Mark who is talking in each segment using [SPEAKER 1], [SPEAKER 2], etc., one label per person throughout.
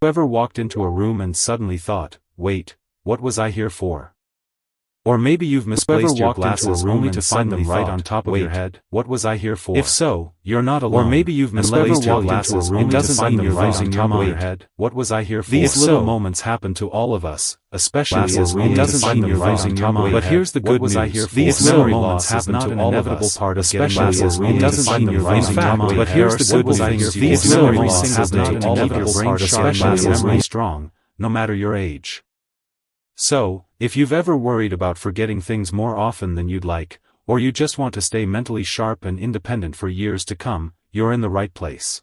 [SPEAKER 1] Ever walked into a room and suddenly thought, wait, what was I here for? Or maybe you've misplaced your glasses only to find them right on top of your head. What was I here for? If so, you're not alone. Or maybe you've misplaced your glasses only to find them right on top of your head. What was I here for? These little moments happen to all of us, especially as we doesn't mean you're losing your mind. But here's the good news. These little moments happen to all of us, especially as we doesn't mean you're losing your mind. But here's the good news. These little moments happen to all of us, especially as we're strong, no matter your age. So, if you've ever worried about forgetting things more often than you'd like, or you just want to stay mentally sharp and independent for years to come, you're in the right place.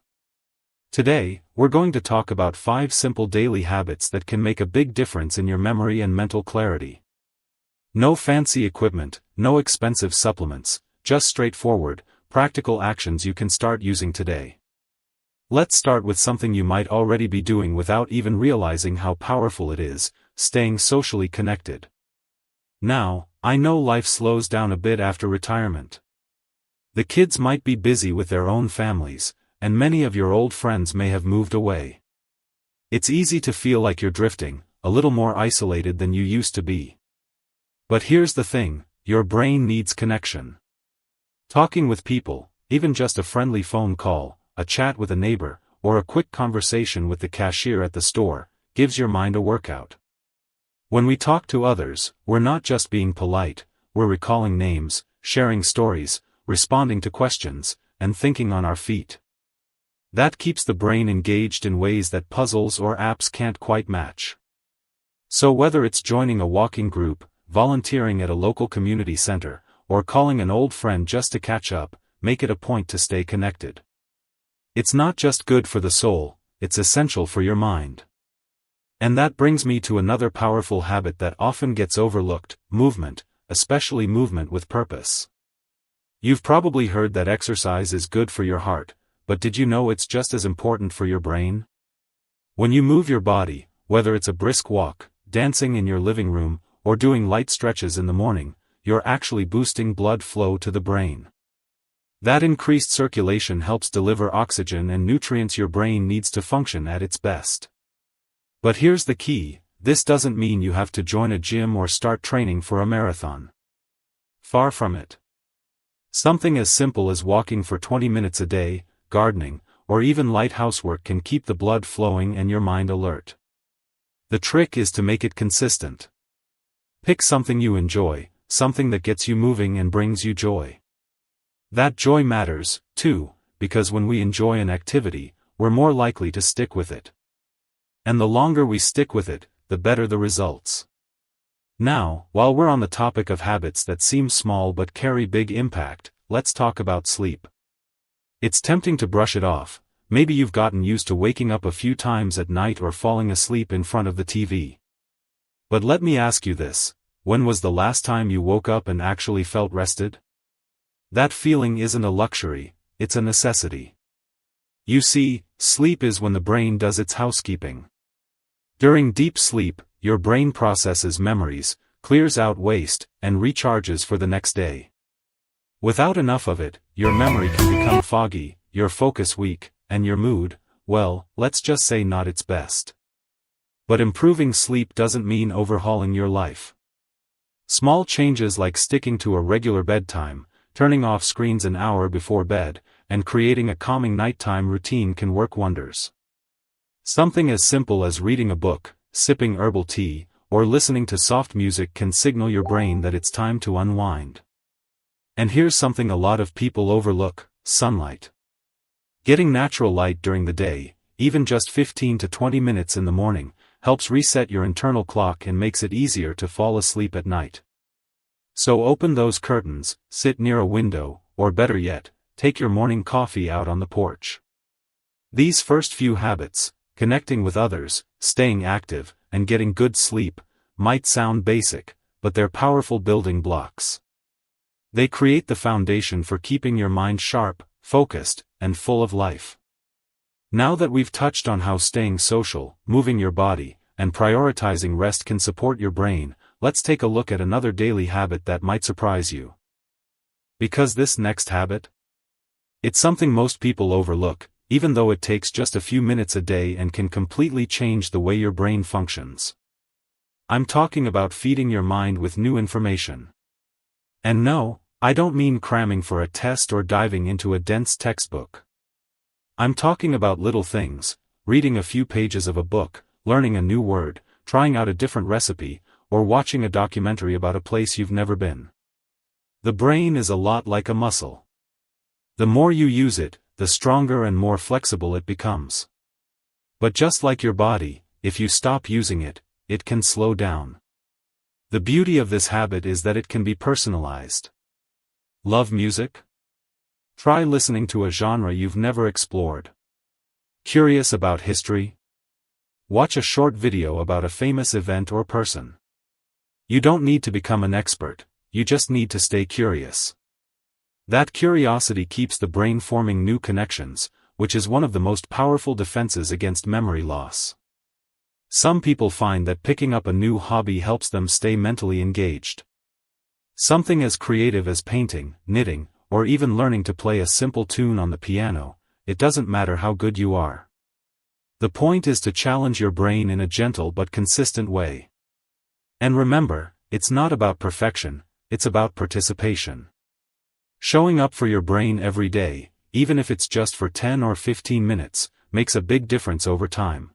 [SPEAKER 1] Today, we're going to talk about 5 simple daily habits that can make a big difference in your memory and mental clarity. No fancy equipment, no expensive supplements, just straightforward, practical actions you can start using today. Let's start with something you might already be doing without even realizing how powerful it is: staying socially connected. Now, I know life slows down a bit after retirement. The kids might be busy with their own families, and many of your old friends may have moved away. It's easy to feel like you're drifting, a little more isolated than you used to be. But here's the thing, your brain needs connection. Talking with people, even just a friendly phone call, a chat with a neighbor, or a quick conversation with the cashier at the store, gives your mind a workout. When we talk to others, we're not just being polite, we're recalling names, sharing stories, responding to questions, and thinking on our feet. That keeps the brain engaged in ways that puzzles or apps can't quite match. So whether it's joining a walking group, volunteering at a local community center, or calling an old friend just to catch up, make it a point to stay connected. It's not just good for the soul, it's essential for your mind. And that brings me to another powerful habit that often gets overlooked: movement, especially movement with purpose. You've probably heard that exercise is good for your heart, but did you know it's just as important for your brain? When you move your body, whether it's a brisk walk, dancing in your living room, or doing light stretches in the morning, you're actually boosting blood flow to the brain. That increased circulation helps deliver oxygen and nutrients your brain needs to function at its best. But here's the key: this doesn't mean you have to join a gym or start training for a marathon. Far from it. Something as simple as walking for 20 minutes a day, gardening, or even light housework can keep the blood flowing and your mind alert. The trick is to make it consistent. Pick something you enjoy, something that gets you moving and brings you joy. That joy matters, too, because when we enjoy an activity, we're more likely to stick with it. And the longer we stick with it, the better the results. Now, while we're on the topic of habits that seem small but carry big impact, let's talk about sleep. It's tempting to brush it off. Maybe you've gotten used to waking up a few times at night or falling asleep in front of the TV. But let me ask you this: when was the last time you woke up and actually felt rested? That feeling isn't a luxury, it's a necessity. You see, sleep is when the brain does its housekeeping. During deep sleep, your brain processes memories, clears out waste, and recharges for the next day. Without enough of it, your memory can become foggy, your focus weak, and your mood, well, let's just say not its best. But improving sleep doesn't mean overhauling your life. Small changes like sticking to a regular bedtime, turning off screens an hour before bed, and creating a calming nighttime routine can work wonders. Something as simple as reading a book, sipping herbal tea, or listening to soft music can signal your brain that it's time to unwind. And here's something a lot of people overlook: sunlight. Getting natural light during the day, even just 15 to 20 minutes in the morning, helps reset your internal clock and makes it easier to fall asleep at night. So open those curtains, sit near a window, or better yet, take your morning coffee out on the porch. These first few habits, connecting with others, staying active, and getting good sleep, might sound basic, but they're powerful building blocks. They create the foundation for keeping your mind sharp, focused, and full of life. Now that we've touched on how staying social, moving your body, and prioritizing rest can support your brain, let's take a look at another daily habit that might surprise you. Because this next habit? It's something most people overlook, even though it takes just a few minutes a day and can completely change the way your brain functions. I'm talking about feeding your mind with new information. And no, I don't mean cramming for a test or diving into a dense textbook. I'm talking about little things, reading a few pages of a book, learning a new word, trying out a different recipe, or watching a documentary about a place you've never been. The brain is a lot like a muscle. The more you use it, the stronger and more flexible it becomes. But just like your body, if you stop using it, it can slow down. The beauty of this habit is that it can be personalized. Love music? Try listening to a genre you've never explored. Curious about history? Watch a short video about a famous event or person. You don't need to become an expert, you just need to stay curious. That curiosity keeps the brain forming new connections, which is one of the most powerful defenses against memory loss. Some people find that picking up a new hobby helps them stay mentally engaged. Something as creative as painting, knitting, or even learning to play a simple tune on the piano, it doesn't matter how good you are. The point is to challenge your brain in a gentle but consistent way. And remember, it's not about perfection, it's about participation. Showing up for your brain every day, even if it's just for 10 or 15 minutes, makes a big difference over time.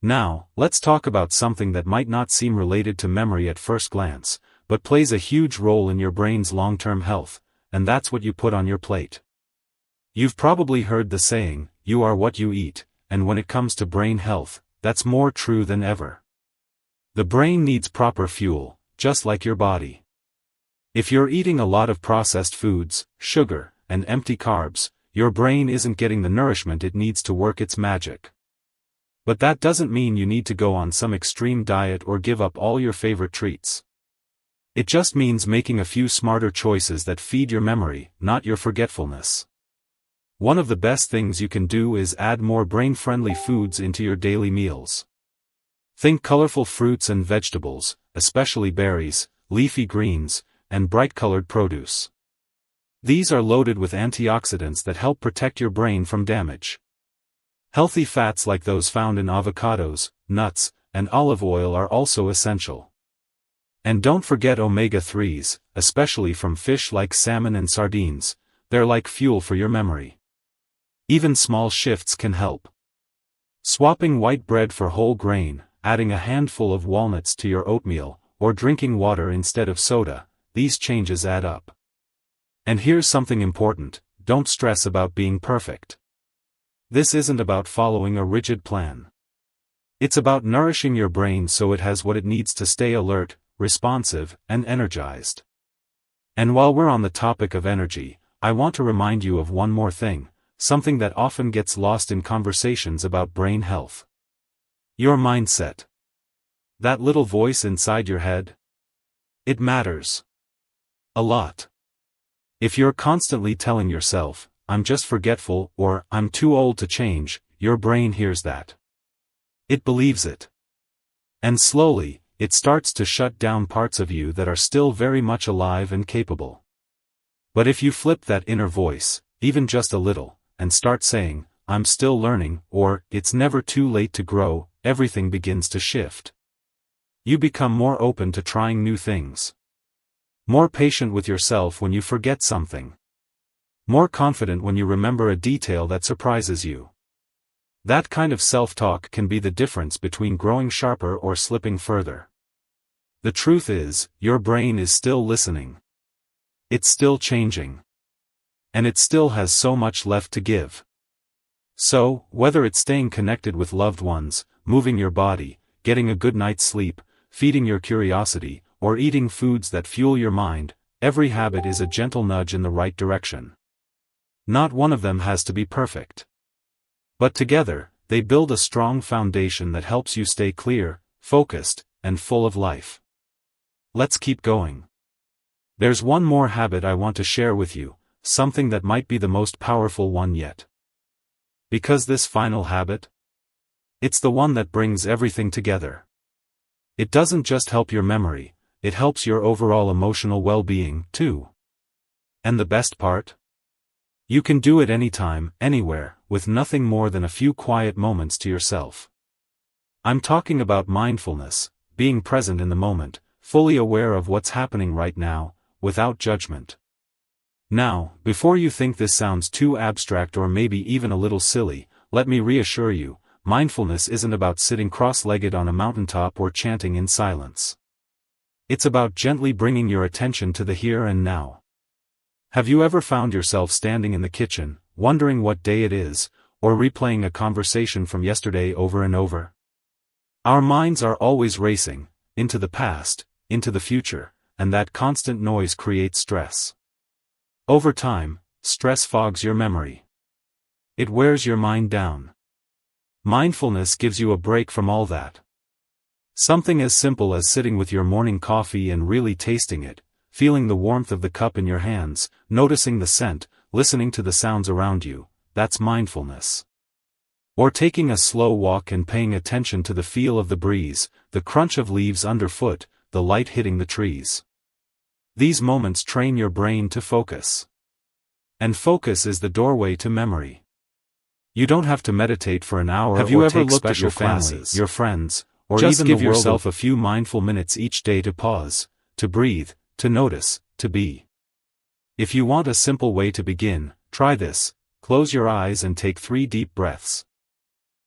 [SPEAKER 1] Now, let's talk about something that might not seem related to memory at first glance, but plays a huge role in your brain's long-term health, and that's what you put on your plate. You've probably heard the saying, you are what you eat, and when it comes to brain health, that's more true than ever. The brain needs proper fuel, just like your body. If you're eating a lot of processed foods, sugar, and empty carbs, your brain isn't getting the nourishment it needs to work its magic. But that doesn't mean you need to go on some extreme diet or give up all your favorite treats. It just means making a few smarter choices that feed your memory, not your forgetfulness. One of the best things you can do is add more brain-friendly foods into your daily meals. Think colorful fruits and vegetables, especially berries, leafy greens, and bright-colored produce. These are loaded with antioxidants that help protect your brain from damage. Healthy fats like those found in avocados, nuts, and olive oil are also essential. And don't forget omega-3s, especially from fish like salmon and sardines, they're like fuel for your memory. Even small shifts can help. Swapping white bread for whole grain, adding a handful of walnuts to your oatmeal, or drinking water instead of soda, these changes add up. And here's something important, don't stress about being perfect. This isn't about following a rigid plan. It's about nourishing your brain so it has what it needs to stay alert, responsive, and energized. And while we're on the topic of energy, I want to remind you of one more thing, something that often gets lost in conversations about brain health. Your mindset. That little voice inside your head? It matters. A lot. If you're constantly telling yourself, I'm just forgetful, or I'm too old to change, your brain hears that. It believes it. And slowly, it starts to shut down parts of you that are still very much alive and capable. But if you flip that inner voice, even just a little, and start saying, I'm still learning, or, it's never too late to grow, everything begins to shift. You become more open to trying new things. More patient with yourself when you forget something. More confident when you remember a detail that surprises you. That kind of self-talk can be the difference between growing sharper or slipping further. The truth is, your brain is still listening. It's still changing. And it still has so much left to give. So, whether it's staying connected with loved ones, moving your body, getting a good night's sleep, feeding your curiosity, or eating foods that fuel your mind, every habit is a gentle nudge in the right direction. Not one of them has to be perfect. But together, they build a strong foundation that helps you stay clear, focused, and full of life. Let's keep going. There's one more habit I want to share with you, something that might be the most powerful one yet. Because this final habit? It's the one that brings everything together. It doesn't just help your memory, it helps your overall emotional well-being, too. And the best part? You can do it anytime, anywhere, with nothing more than a few quiet moments to yourself. I'm talking about mindfulness, being present in the moment, fully aware of what's happening right now, without judgment. Now, before you think this sounds too abstract or maybe even a little silly, let me reassure you, mindfulness isn't about sitting cross-legged on a mountaintop or chanting in silence. It's about gently bringing your attention to the here and now. Have you ever found yourself standing in the kitchen, wondering what day it is, or replaying a conversation from yesterday over and over? Our minds are always racing, into the past, into the future, and that constant noise creates stress. Over time, stress fogs your memory. It wears your mind down. Mindfulness gives you a break from all that. Something as simple as sitting with your morning coffee and really tasting it, feeling the warmth of the cup in your hands, noticing the scent, listening to the sounds around you, that's mindfulness. Or taking a slow walk and paying attention to the feel of the breeze, the crunch of leaves underfoot, the light hitting the trees. These moments train your brain to focus. And focus is the doorway to memory. You don't have to meditate for an hour. Have you
[SPEAKER 2] or
[SPEAKER 1] ever
[SPEAKER 2] take
[SPEAKER 1] looked at
[SPEAKER 2] special
[SPEAKER 1] your
[SPEAKER 2] classes,
[SPEAKER 1] family, your friends, or
[SPEAKER 2] just
[SPEAKER 1] even
[SPEAKER 2] give
[SPEAKER 1] the world
[SPEAKER 2] yourself
[SPEAKER 1] a few mindful minutes each day to pause, to breathe, to notice, to be? If you want a simple way to begin, try this. Close your eyes and take 3 deep breaths.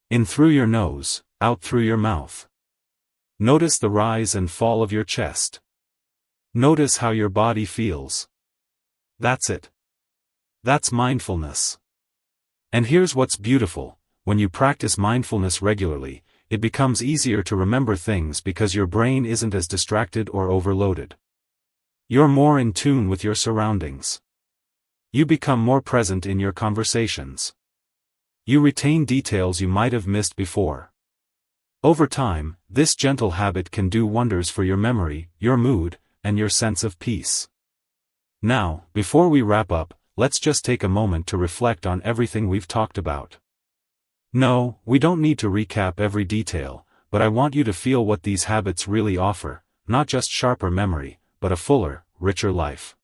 [SPEAKER 1] In through your nose, out through your mouth. Notice the rise and fall of your chest. Notice how your body feels. That's it. That's mindfulness. And here's what's beautiful, when you practice mindfulness regularly, it becomes easier to remember things because your brain isn't as distracted or overloaded. You're more in tune with your surroundings. You become more present in your conversations. You retain details you might have missed before. Over time, this gentle habit can do wonders for your memory, your mood, and your sense of peace. Now, before we wrap up, let's just take a moment to reflect on everything we've talked about. No, we don't need to recap every detail, but I want you to feel what these habits really offer, not just sharper memory, but a fuller, richer life.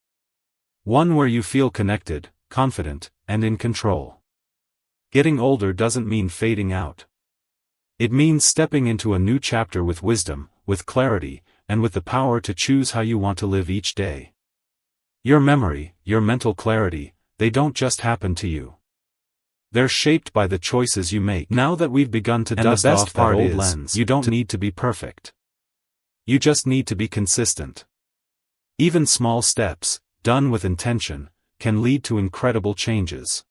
[SPEAKER 1] One where you feel connected, confident, and in control. Getting older doesn't mean fading out. It means stepping into a new chapter with wisdom, with clarity, and with the power to choose how you want to live each day. Your memory, your mental clarity, they don't just happen to you. They're shaped by the choices you make. Now that we've begun to dust off that old lens, you don't need to be perfect. You just need to be consistent. Even small steps, done with intention, can lead to incredible changes.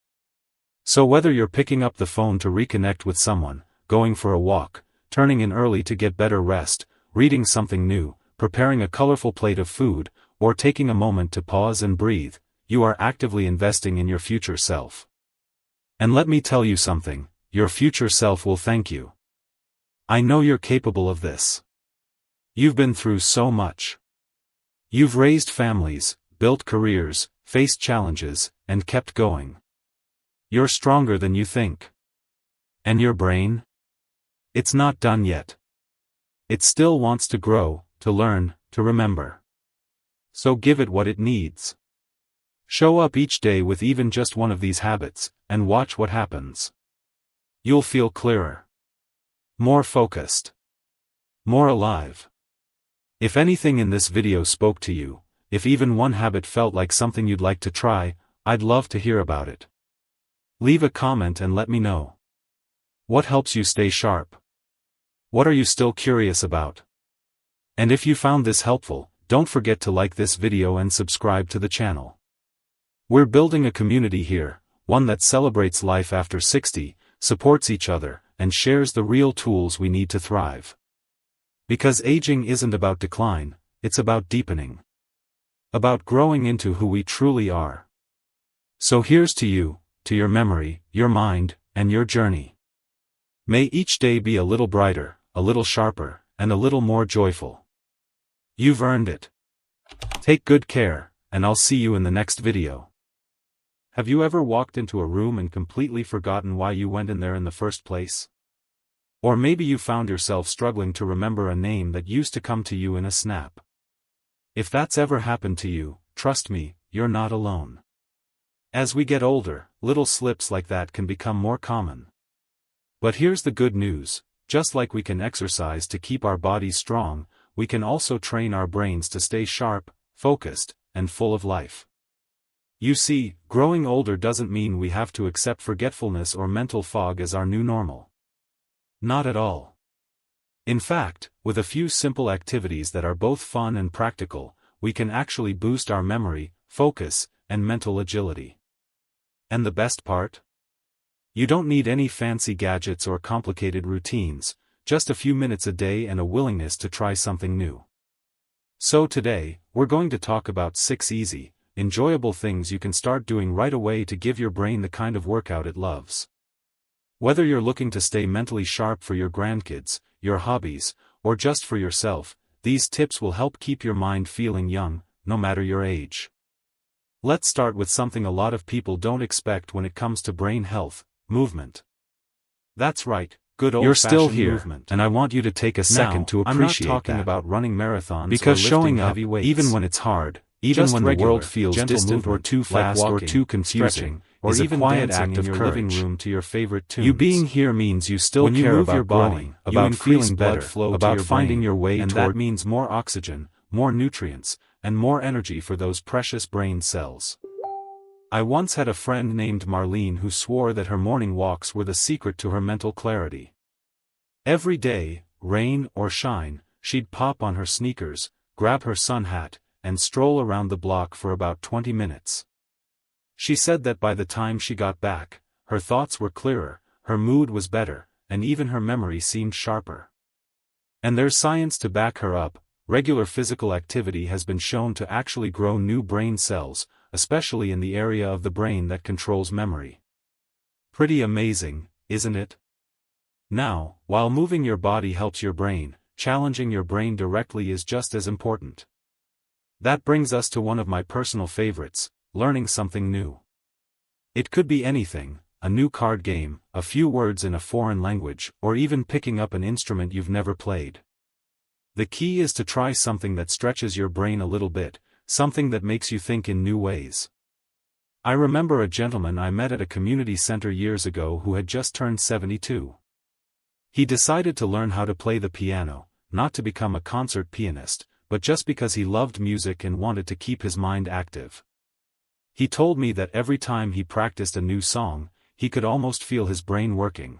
[SPEAKER 1] So whether you're picking up the phone to reconnect with someone, going for a walk, turning in early to get better rest, reading something new, preparing a colorful plate of food, or taking a moment to pause and breathe, you are actively investing in your future self. And let me tell you something, your future self will thank you. I know you're capable of this. You've been through so much. You've raised families, built careers, faced challenges, and kept going. You're stronger than you think. And your brain? It's not done yet. It still wants to grow, to learn, to remember. So give it what it needs. Show up each day with even just one of these habits, and watch what happens. You'll feel clearer. More focused. More alive. If anything in this video spoke to you, if even one habit felt like something you'd like to try, I'd love to hear about it. Leave a comment and let me know. What helps you stay sharp? What are you still curious about? And if you found this helpful, don't forget to like this video and subscribe to the channel. We're building a community here, one that celebrates life after 60, supports each other, and shares the real tools we need to thrive. Because aging isn't about decline, it's about deepening. About growing into who we truly are. So here's to you, to your memory, your mind, and your journey. May each day be a little brighter, a little sharper, and a little more joyful. You've earned it. Take good care, and I'll see you in the next video. Have you ever walked into a room and completely forgotten why you went in there in the first place? Or maybe you found yourself struggling to remember a name that used to come to you in a snap. If that's ever happened to you, trust me, you're not alone. As we get older, little slips like that can become more common. But here's the good news: just like we can exercise to keep our bodies strong, we can also train our brains to stay sharp, focused, and full of life. You see, growing older doesn't mean we have to accept forgetfulness or mental fog as our new normal. Not at all. In fact, with a few simple activities that are both fun and practical, we can actually boost our memory, focus, and mental agility. And the best part? You don't need any fancy gadgets or complicated routines, just a few minutes a day and a willingness to try something new. So today, we're going to talk about 6 easy, enjoyable things you can start doing right away to give your brain the kind of workout it loves. Whether you're looking to stay mentally sharp for your grandkids, your hobbies, or just for yourself, these tips will help keep your mind feeling young, no matter your age. Let's start with something a lot of people don't expect when it comes to brain health: movement. That's right, good old-fashioned movement. You're still here, and I want you to take a second to appreciate that. I'm not talking about running marathons because showing up, even when it's hard, even when the world feels distant or too fast or too confusing, or even quiet act of courage. Living room to your favorite tunes. You being here means you still care about your body, about feeling better, about finding your way, and that means more oxygen, more nutrients, and more energy for those precious brain cells. I once had a friend named Marlene who swore that her morning walks were the secret to her mental clarity. Every day, rain or shine, she'd pop on her sneakers, grab her sun hat, and stroll around the block for about 20 minutes. She said that by the time she got back, her thoughts were clearer, her mood was better, and even her memory seemed sharper. And there's science to back her up. Regular physical activity has been shown to actually grow new brain cells, especially in the area of the brain that controls memory. Pretty amazing, isn't it? Now, while moving your body helps your brain, challenging your brain directly is just as important. That brings us to one of my personal favorites: learning something new. It could be anything: a new card game, a few words in a foreign language, or even picking up an instrument you've never played. The key is to try something that stretches your brain a little bit, something that makes you think in new ways. I remember a gentleman I met at a community center years ago who had just turned 72. He decided to learn how to play the piano, not to become a concert pianist, but just because he loved music and wanted to keep his mind active. He told me that every time he practiced a new song, he could almost feel his brain working.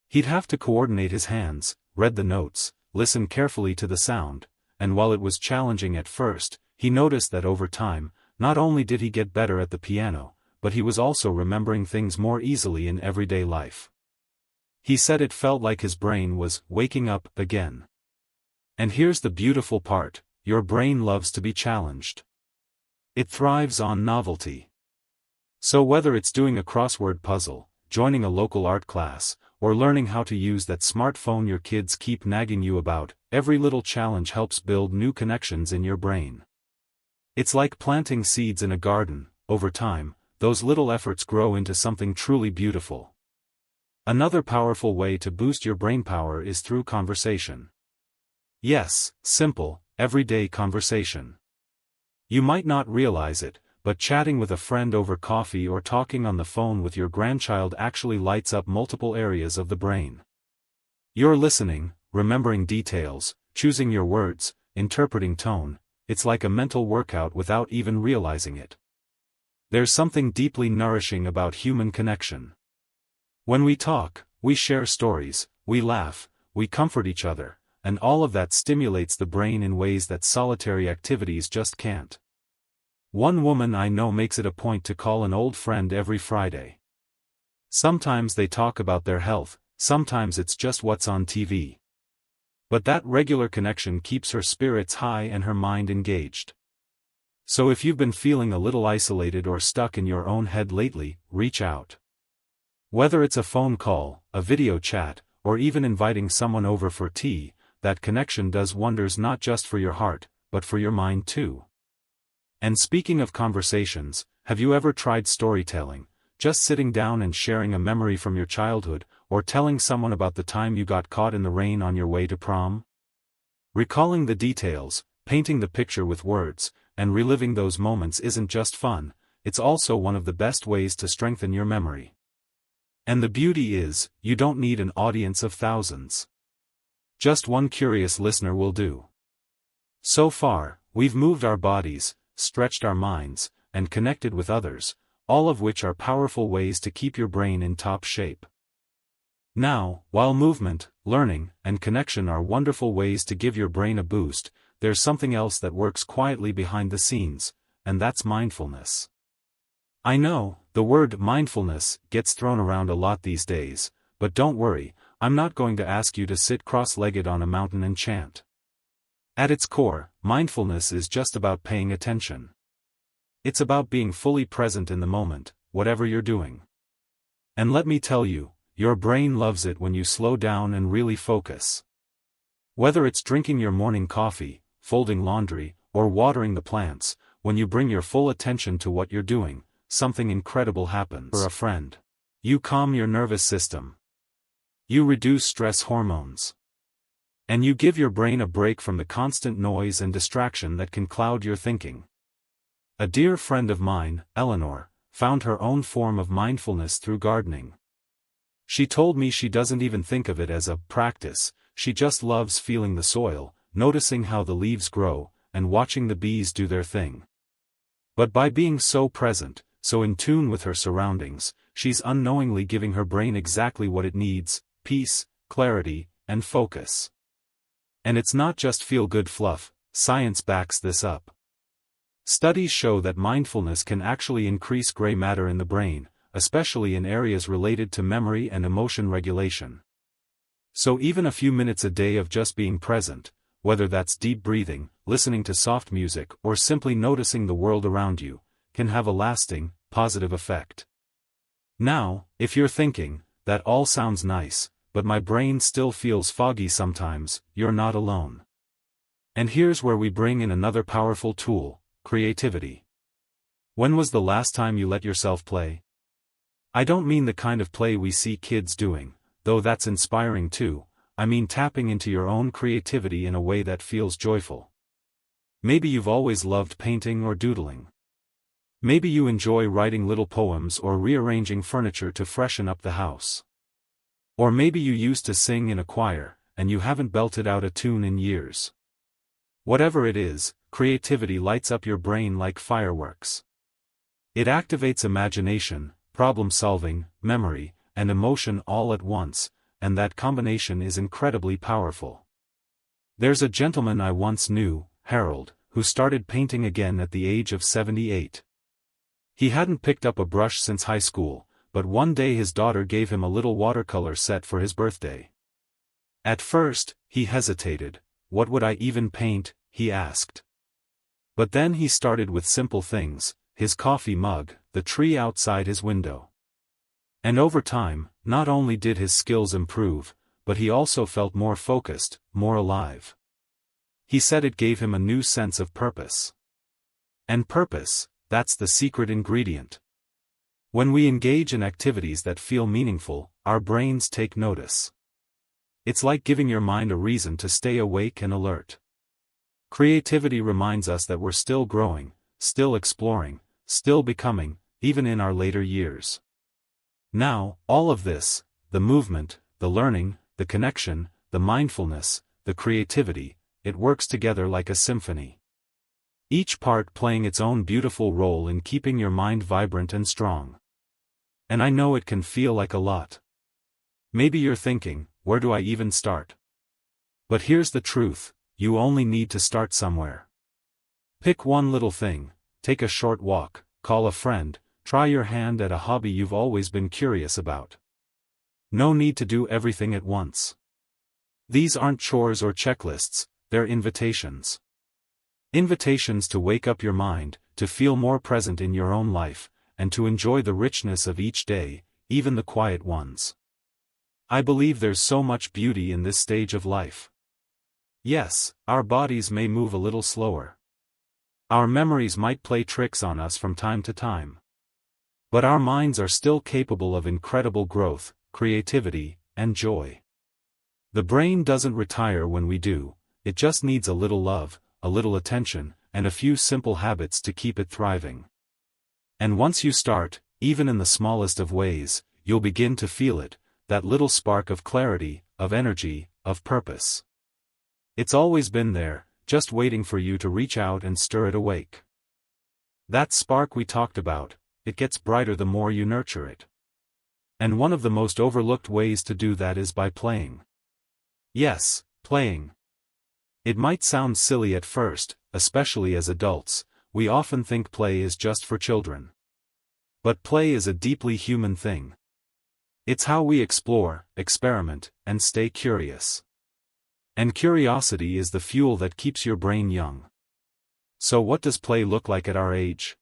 [SPEAKER 1] He'd have to coordinate his hands, read the notes, listen carefully to the sound, and while it was challenging at first, he noticed that over time, not only did he get better at the piano, but he was also remembering things more easily in everyday life. He said it felt like his brain was waking up again. And here's the beautiful part: your brain loves to be challenged. It thrives on novelty. So whether it's doing a crossword puzzle, joining a local art class, or learning how to use that smartphone your kids keep nagging you about, every little challenge helps build new connections in your brain. It's like planting seeds in a garden. Over time, those little efforts grow into something truly beautiful. Another powerful way to boost your brain power is through conversation. Yes, simple, everyday conversation. You might not realize it, but chatting with a friend over coffee or talking on the phone with your grandchild actually lights up multiple areas of the brain. You're listening, remembering details, choosing your words, interpreting tone. It's like a mental workout without even realizing it. There's something deeply nourishing about human connection. When we talk, we share stories, we laugh, we comfort each other, and all of that stimulates the brain in ways that solitary activities just can't. One woman I know makes it a point to call an old friend every Friday. Sometimes they talk about their health, sometimes it's just what's on TV. But that regular connection keeps her spirits high and her mind engaged. So if you've been feeling a little isolated or stuck in your own head lately, reach out. Whether it's a phone call, a video chat, or even inviting someone over for tea, that connection does wonders not just for your heart, but for your mind too. And speaking of conversations, have you ever tried storytelling, just sitting down and sharing a memory from your childhood, or telling someone about the time you got caught in the rain on your way to prom? Recalling the details, painting the picture with words, and reliving those moments isn't just fun, it's also one of the best ways to strengthen your memory. And the beauty is, you don't need an audience of thousands. Just one curious listener will do. So far, we've moved our bodies, stretched our minds, and connected with others, all of which are powerful ways to keep your brain in top shape. Now, while movement, learning, and connection are wonderful ways to give your brain a boost, there's something else that works quietly behind the scenes, and that's mindfulness. I know, the word mindfulness gets thrown around a lot these days, but don't worry, I'm not going to ask you to sit cross-legged on a mountain and chant. At its core, mindfulness is just about paying attention. It's about being fully present in the moment, whatever you're doing. And let me tell you, your brain loves it when you slow down and really focus. Whether it's drinking your morning coffee, folding laundry, or watering the plants, when you bring your full attention to what you're doing, something incredible happens. For a friend, you calm your nervous system. You reduce stress hormones. And you give your brain a break from the constant noise and distraction that can cloud your thinking. A dear friend of mine, Eleanor, found her own form of mindfulness through gardening. She told me she doesn't even think of it as a practice, she just loves feeling the soil, noticing how the leaves grow, and watching the bees do their thing. But by being so present, so in tune with her surroundings, she's unknowingly giving her brain exactly what it needs: peace, clarity, and focus. And it's not just feel-good fluff, science backs this up. Studies show that mindfulness can actually increase gray matter in the brain, especially in areas related to memory and emotion regulation. So even a few minutes a day of just being present, whether that's deep breathing, listening to soft music, or simply noticing the world around you, can have a lasting, positive effect. Now, if you're thinking, that all sounds nice, but my brain still feels foggy sometimes, you're not alone. And here's where we bring in another powerful tool: creativity. When was the last time you let yourself play? I don't mean the kind of play we see kids doing, though that's inspiring too. I mean tapping into your own creativity in a way that feels joyful. Maybe you've always loved painting or doodling. Maybe you enjoy writing little poems or rearranging furniture to freshen up the house. Or maybe you used to sing in a choir, and you haven't belted out a tune in years. Whatever it is, creativity lights up your brain like fireworks. It activates imagination, problem-solving, memory, and emotion all at once, and that combination is incredibly powerful. There's a gentleman I once knew, Harold, who started painting again at the age of 78. He hadn't picked up a brush since high school, but one day his daughter gave him a little watercolor set for his birthday. At first, he hesitated. What would I even paint, he asked. But then he started with simple things: his coffee mug, the tree outside his window. And over time, not only did his skills improve, but he also felt more focused, more alive. He said it gave him a new sense of purpose. And purpose, that's the secret ingredient. When we engage in activities that feel meaningful, our brains take notice. It's like giving your mind a reason to stay awake and alert. Creativity reminds us that we're still growing, still exploring, still becoming, even in our later years. Now, all of this, the movement, the learning, the connection, the mindfulness, the creativity, it works together like a symphony. Each part playing its own beautiful role in keeping your mind vibrant and strong. And I know it can feel like a lot. Maybe you're thinking, where do I even start? But here's the truth: you only need to start somewhere. Pick one little thing, take a short walk, call a friend, try your hand at a hobby you've always been curious about. No need to do everything at once. These aren't chores or checklists, they're invitations. Invitations to wake up your mind, to feel more present in your own life, and to enjoy the richness of each day, even the quiet ones. I believe there's so much beauty in this stage of life. Yes, our bodies may move a little slower. Our memories might play tricks on us from time to time. But our minds are still capable of incredible growth, creativity, and joy. The brain doesn't retire when we do, it just needs a little love, a little attention, and a few simple habits to keep it thriving. And once you start, even in the smallest of ways, you'll begin to feel it, that little spark of clarity, of energy, of purpose. It's always been there, just waiting for you to reach out and stir it awake. That spark we talked about, it gets brighter the more you nurture it. And one of the most overlooked ways to do that is by playing. Yes, playing. It might sound silly at first, especially as adults. We often think play is just for children. But play is a deeply human thing. It's how we explore, experiment, and stay curious. And curiosity is the fuel that keeps your brain young. So what does play look like at our age?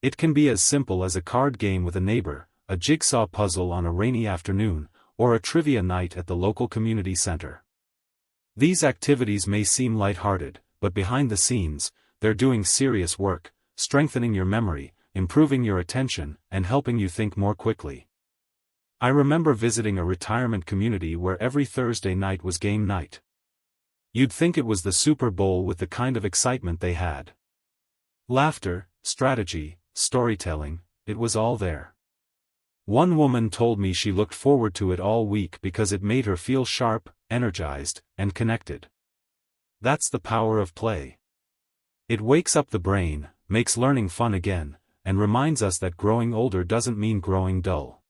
[SPEAKER 1] It can be as simple as a card game with a neighbor, a jigsaw puzzle on a rainy afternoon, or a trivia night at the local community center. These activities may seem lighthearted, but behind the scenes, they're doing serious work, strengthening your memory, improving your attention, and helping you think more quickly. I remember visiting a retirement community where every Thursday night was game night. You'd think it was the Super Bowl with the kind of excitement they had. Laughter, strategy, storytelling, it was all there. One woman told me she looked forward to it all week because it made her feel sharp, energized, and connected. That's the power of play. It wakes up the brain, makes learning fun again, and reminds us that growing older doesn't mean growing dull.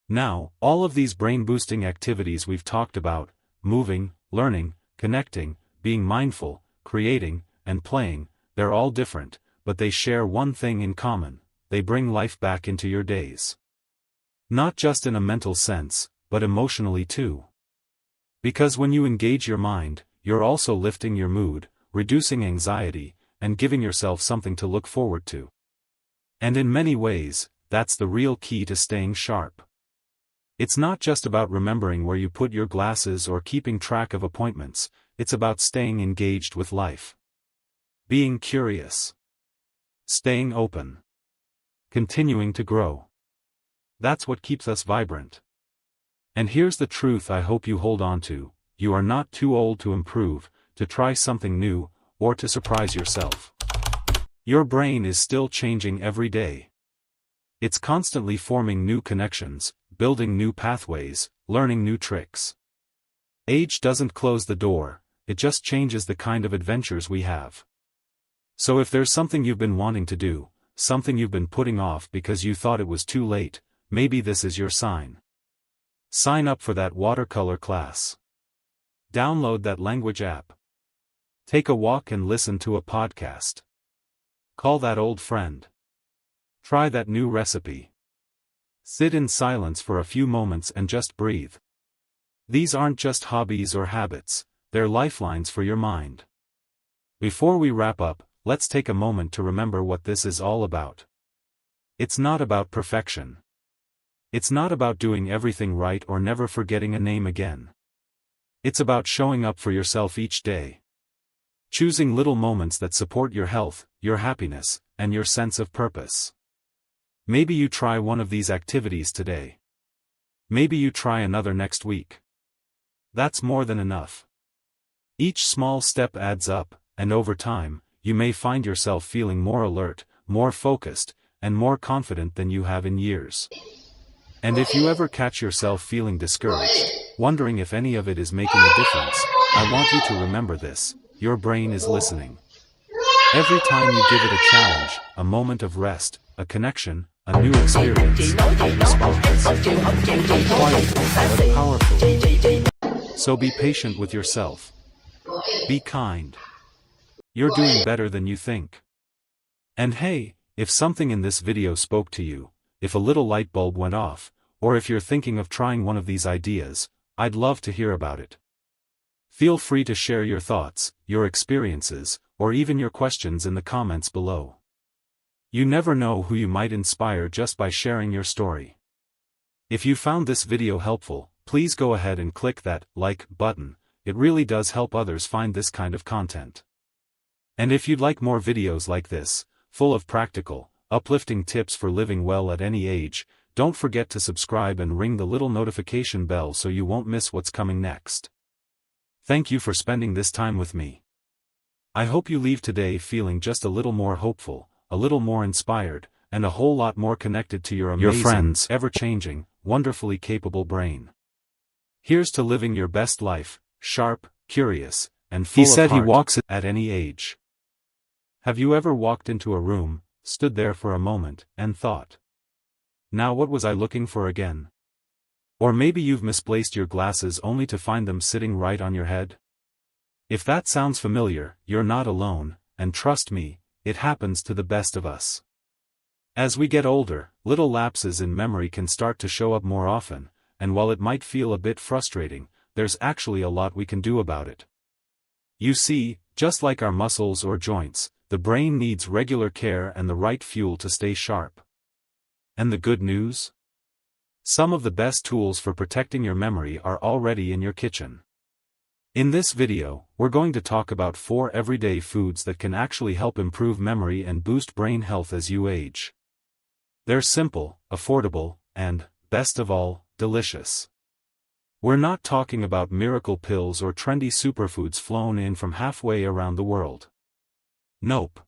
[SPEAKER 1] Now, all of these brain-boosting activities we've talked about, moving, learning, connecting, being mindful, creating, and playing, they're all different, but they share one thing in common: they bring life back into your days. Not just in a mental sense, but emotionally too. Because when you engage your mind, you're also lifting your mood, reducing anxiety, and giving yourself something to look forward to. And in many ways, that's the real key to staying sharp. It's not just about remembering where you put your glasses or keeping track of appointments, it's about staying engaged with life. Being curious. Staying open. Continuing to grow. That's what keeps us vibrant. And here's the truth I hope you hold on to: you are not too old to improve, to try something new, or to surprise yourself. Your brain is still changing every day. It's constantly forming new connections, building new pathways, learning new tricks. Age doesn't close the door, it just changes the kind of adventures we have. So if there's something you've been wanting to do, something you've been putting off because you thought it was too late, maybe this is your sign. Sign up for that watercolor class. Download that language app. Take a walk and listen to a podcast. Call that old friend. Try that new recipe. Sit in silence for a few moments and just breathe. These aren't just hobbies or habits, they're lifelines for your mind. Before we wrap up, let's take a moment to remember what this is all about. It's not about perfection. It's not about doing everything right or never forgetting a name again. It's about showing up for yourself each day. Choosing little moments that support your health, your happiness, and your sense of purpose. Maybe you try one of these activities today. Maybe you try another next week. That's more than enough. Each small step adds up, and over time, you may find yourself feeling more alert, more focused, and more confident than you have in years. And if you ever catch yourself feeling discouraged, wondering if any of it is making a difference, I want you to remember this: your brain is listening. Every time you give it a challenge, a moment of rest, a connection, a new experience, it responds. Quiet, but powerful. So be patient with yourself. Be kind. You're doing better than you think. And hey, if something in this video spoke to you, if a little light bulb went off, or if you're thinking of trying one of these ideas, I'd love to hear about it. Feel free to share your thoughts, your experiences, or even your questions in the comments below. You never know who you might inspire just by sharing your story. If you found this video helpful, please go ahead and click that like button. It really does help others find this kind of content. And if you'd like more videos like this, full of practical, uplifting tips for living well at any age, don't forget to subscribe and ring the little notification bell so you won't miss what's coming next. Thank you for spending this time with me. I hope you leave today feeling just a little more hopeful, a little more inspired, and a whole lot more connected to your amazing, friends, ever-changing, wonderfully capable brain. Here's to living your best life, sharp, curious, and full of heart at any age. Have you ever walked into a room, stood there for a moment, and thought, "Now what was I looking for again?" Or maybe you've misplaced your glasses only to find them sitting right on your head? If that sounds familiar, you're not alone, and trust me, it happens to the best of us. As we get older, little lapses in memory can start to show up more often, and while it might feel a bit frustrating, there's actually a lot we can do about it. You see, just like our muscles or joints, the brain needs regular care and the right fuel to stay sharp. And the good news? Some of the best tools for protecting your memory are already in your kitchen. In this video, we're going to talk about 4 everyday foods that can actually help improve memory and boost brain health as you age. They're simple, affordable, and, best of all, delicious. We're not talking about miracle pills or trendy superfoods flown in from halfway around the world. Nope.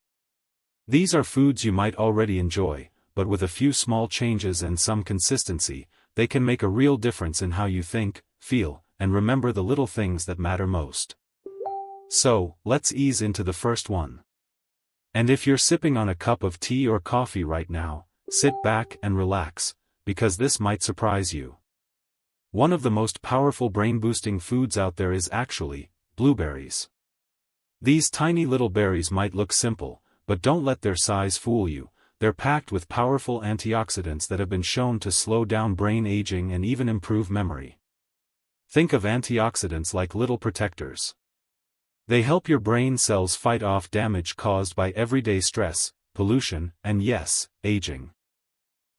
[SPEAKER 1] These are foods you might already enjoy, but with a few small changes and some consistency, they can make a real difference in how you think, feel, and remember the little things that matter most. So, let's ease into the first one. And if you're sipping on a cup of tea or coffee right now, sit back and relax, because this might surprise you. One of the most powerful brain-boosting foods out there is actually blueberries. These tiny little berries might look simple, but don't let their size fool you. They're packed with powerful antioxidants that have been shown to slow down brain aging and even improve memory. Think of antioxidants like little protectors. They help your brain cells fight off damage caused by everyday stress, pollution, and yes, aging.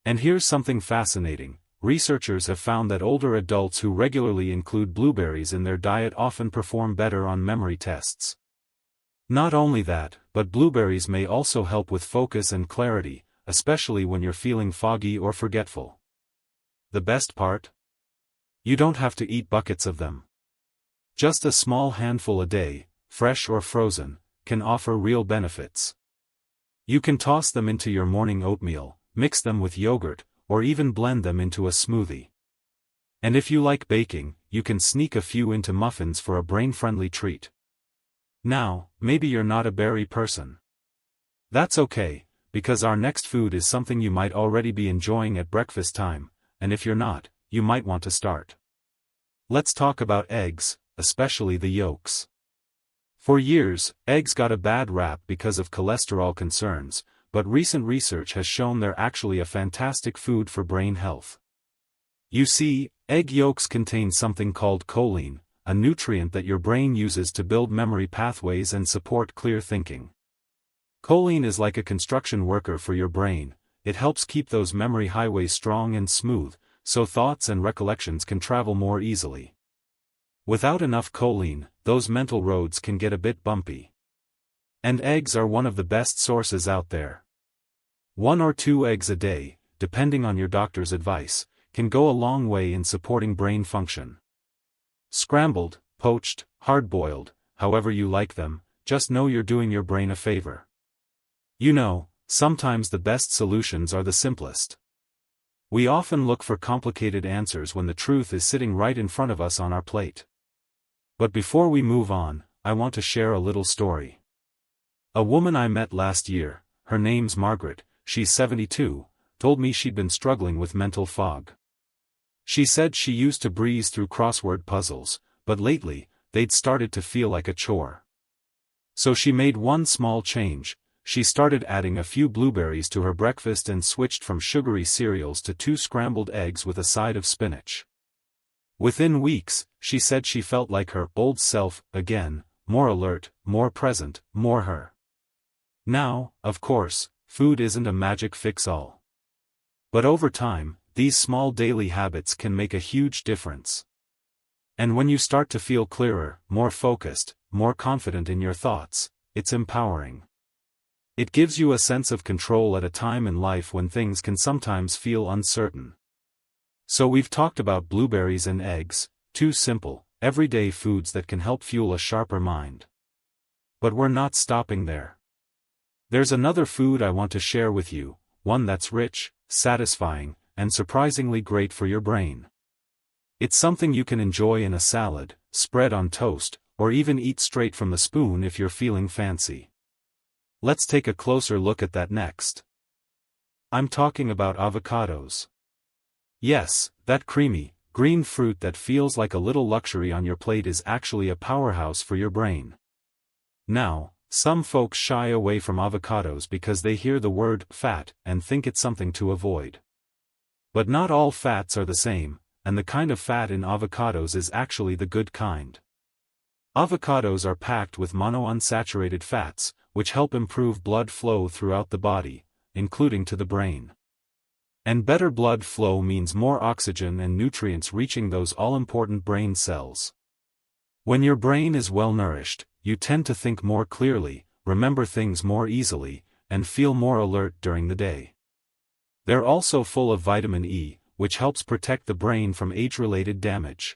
[SPEAKER 1] And here's something fascinating. Researchers have found that older adults who regularly include blueberries in their diet often perform better on memory tests. Not only that, but blueberries may also help with focus and clarity, especially when you're feeling foggy or forgetful. The best part? You don't have to eat buckets of them. Just a small handful a day, fresh or frozen, can offer real benefits. You can toss them into your morning oatmeal, mix them with yogurt, or even blend them into a smoothie. And if you like baking, you can sneak a few into muffins for a brain-friendly treat. Now, maybe you're not a berry person. That's okay, because our next food is something you might already be enjoying at breakfast time, and if you're not, you might want to start. Let's talk about eggs, especially the yolks. For years, eggs got a bad rap because of cholesterol concerns, but recent research has shown they're actually a fantastic food for brain health. You see, egg yolks contain something called choline, a nutrient that your brain uses to build memory pathways and support clear thinking. Choline is like a construction worker for your brain. It helps keep those memory highways strong and smooth, so thoughts and recollections can travel more easily. Without enough choline, those mental roads can get a bit bumpy. And eggs are one of the best sources out there. 1 or 2 eggs a day, depending on your doctor's advice, can go a long way in supporting brain function. Scrambled, poached, hard-boiled, however you like them, just know you're doing your brain a favor. You know, sometimes the best solutions are the simplest. We often look for complicated answers when the truth is sitting right in front of us on our plate. But before we move on, I want to share a little story. A woman I met last year, her name's Margaret, she's 72, told me she'd been struggling with mental fog. She said she used to breeze through crossword puzzles, but lately, they'd started to feel like a chore. So she made one small change. She started adding a few blueberries to her breakfast and switched from sugary cereals to 2 scrambled eggs with a side of spinach. Within weeks, she said she felt like her old self again, more alert, more present, more her. Now, of course, food isn't a magic fix-all. But over time, these small daily habits can make a huge difference. And when you start to feel clearer, more focused, more confident in your thoughts, it's empowering. It gives you a sense of control at a time in life when things can sometimes feel uncertain. So we've talked about blueberries and eggs, 2 simple, everyday foods that can help fuel a sharper mind. But we're not stopping there. There's another food I want to share with you, one that's rich, satisfying, and surprisingly great for your brain. It's something you can enjoy in a salad, spread on toast, or even eat straight from the spoon if you're feeling fancy. Let's take a closer look at that next. I'm talking about avocados. Yes, that creamy, green fruit that feels like a little luxury on your plate is actually a powerhouse for your brain. Now, some folks shy away from avocados because they hear the word fat and think it's something to avoid. But not all fats are the same, and the kind of fat in avocados is actually the good kind. Avocados are packed with monounsaturated fats, which help improve blood flow throughout the body, including to the brain. And better blood flow means more oxygen and nutrients reaching those all-important brain cells. When your brain is well nourished, you tend to think more clearly, remember things more easily, and feel more alert during the day. They're also full of vitamin E, which helps protect the brain from age-related damage.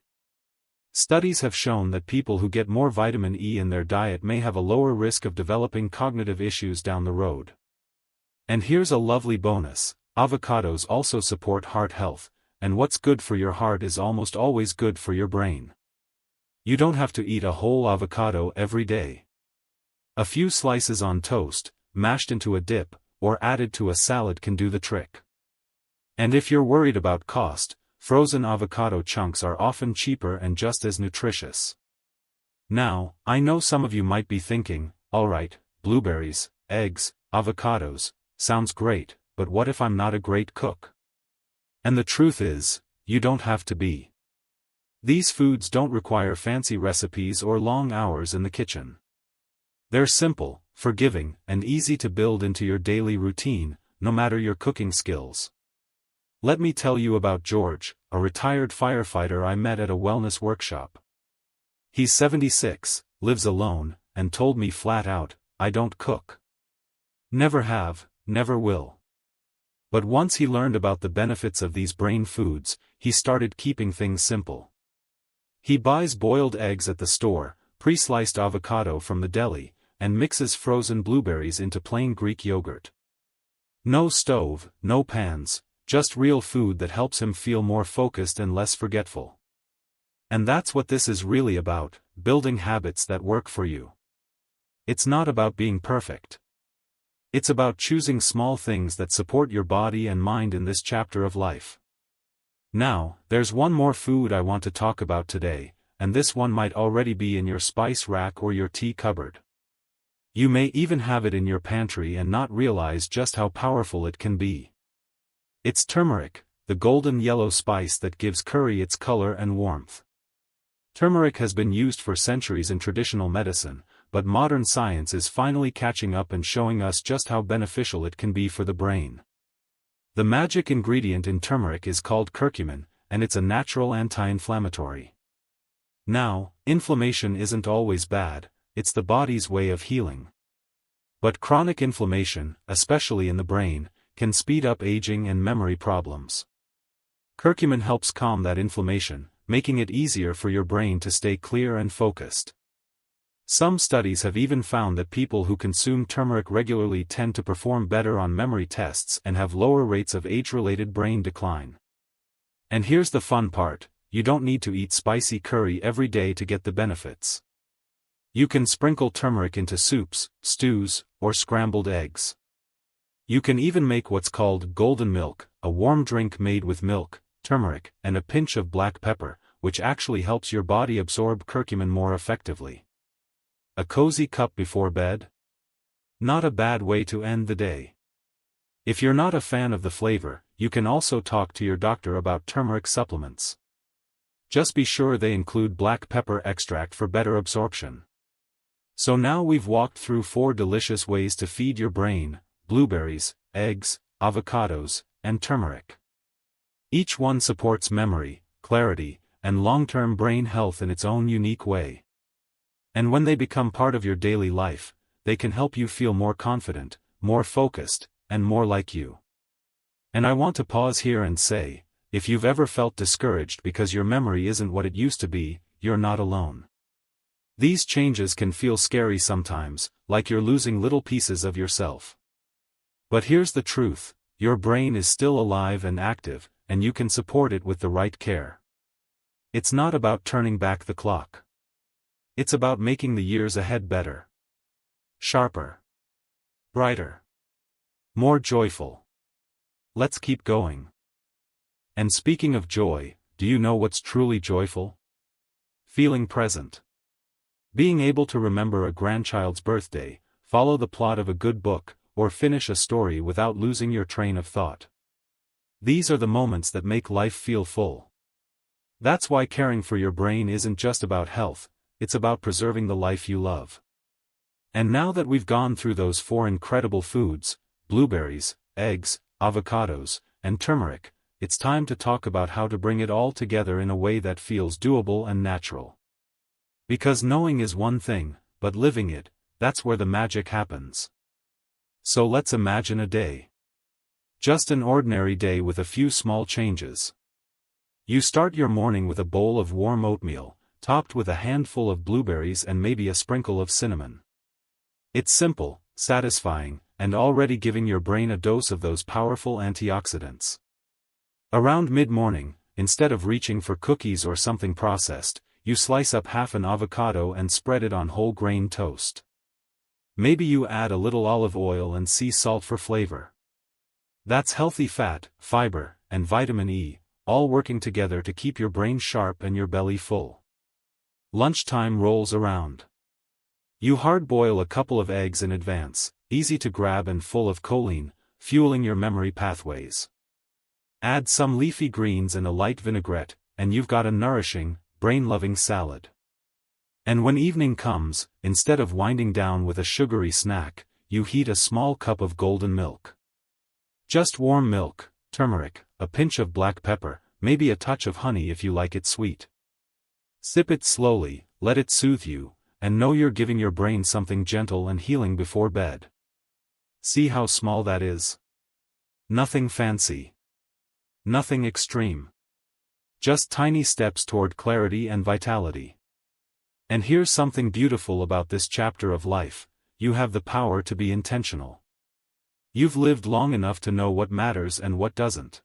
[SPEAKER 1] Studies have shown that people who get more vitamin E in their diet may have a lower risk of developing cognitive issues down the road. And here's a lovely bonus: avocados also support heart health, and what's good for your heart is almost always good for your brain. You don't have to eat a whole avocado every day. A few slices on toast, mashed into a dip, or added to a salad can do the trick. And if you're worried about cost, frozen avocado chunks are often cheaper and just as nutritious. Now, I know some of you might be thinking, alright, blueberries, eggs, avocados, sounds great, but what if I'm not a great cook? And the truth is, you don't have to be. These foods don't require fancy recipes or long hours in the kitchen. They're simple, forgiving, and easy to build into your daily routine, no matter your cooking skills. Let me tell you about George, a retired firefighter I met at a wellness workshop. He's 76, lives alone, and told me flat out, I don't cook. Never have, never will. But once he learned about the benefits of these brain foods, he started keeping things simple. He buys boiled eggs at the store, pre-sliced avocado from the deli, and mixes frozen blueberries into plain Greek yogurt. No stove, no pans, just real food that helps him feel more focused and less forgetful. And that's what this is really about, building habits that work for you. It's not about being perfect. It's about choosing small things that support your body and mind in this chapter of life. Now, there's one more food I want to talk about today, and this one might already be in your spice rack or your tea cupboard. You may even have it in your pantry and not realize just how powerful it can be. It's turmeric, the golden yellow spice that gives curry its color and warmth. Turmeric has been used for centuries in traditional medicine, but modern science is finally catching up and showing us just how beneficial it can be for the brain. The magic ingredient in turmeric is called curcumin, and it's a natural anti-inflammatory. Now, inflammation isn't always bad, it's the body's way of healing. But chronic inflammation, especially in the brain, can speed up aging and memory problems. Curcumin helps calm that inflammation, making it easier for your brain to stay clear and focused. Some studies have even found that people who consume turmeric regularly tend to perform better on memory tests and have lower rates of age-related brain decline. And here's the fun part, you don't need to eat spicy curry every day to get the benefits. You can sprinkle turmeric into soups, stews, or scrambled eggs. You can even make what's called golden milk, a warm drink made with milk, turmeric, and a pinch of black pepper, which actually helps your body absorb curcumin more effectively. A cozy cup before bed? Not a bad way to end the day. If you're not a fan of the flavor, you can also talk to your doctor about turmeric supplements. Just be sure they include black pepper extract for better absorption. So now we've walked through 4 delicious ways to feed your brain: blueberries, eggs, avocados, and turmeric. Each one supports memory, clarity, and long-term brain health in its own unique way. And when they become part of your daily life, they can help you feel more confident, more focused, and more like you. And I want to pause here and say, if you've ever felt discouraged because your memory isn't what it used to be, you're not alone. These changes can feel scary sometimes, like you're losing little pieces of yourself. But here's the truth, your brain is still alive and active, and you can support it with the right care. It's not about turning back the clock. It's about making the years ahead better. Sharper. Brighter. More joyful. Let's keep going. And speaking of joy, do you know what's truly joyful? Feeling present. Being able to remember a grandchild's birthday, follow the plot of a good book, or finish a story without losing your train of thought. These are the moments that make life feel full. That's why caring for your brain isn't just about health, it's about preserving the life you love. And now that we've gone through those 4 incredible foods, blueberries, eggs, avocados, and turmeric, it's time to talk about how to bring it all together in a way that feels doable and natural. Because knowing is one thing, but living it, that's where the magic happens. So let's imagine a day. Just an ordinary day with a few small changes. You start your morning with a bowl of warm oatmeal, topped with a handful of blueberries and maybe a sprinkle of cinnamon. It's simple, satisfying, and already giving your brain a dose of those powerful antioxidants. Around mid-morning, instead of reaching for cookies or something processed, you slice up half an avocado and spread it on whole grain toast. Maybe you add a little olive oil and sea salt for flavor. That's healthy fat, fiber, and vitamin E, all working together to keep your brain sharp and your belly full. Lunchtime rolls around. You hard-boil a couple of eggs in advance, easy to grab and full of choline, fueling your memory pathways. Add some leafy greens and a light vinaigrette, and you've got a nourishing, brain-loving salad. And when evening comes, instead of winding down with a sugary snack, you heat a small cup of golden milk. Just warm milk, turmeric, a pinch of black pepper, maybe a touch of honey if you like it sweet. Sip it slowly, let it soothe you, and know you're giving your brain something gentle and healing before bed. See how small that is? Nothing fancy. Nothing extreme. Just tiny steps toward clarity and vitality. And here's something beautiful about this chapter of life: you have the power to be intentional. You've lived long enough to know what matters and what doesn't.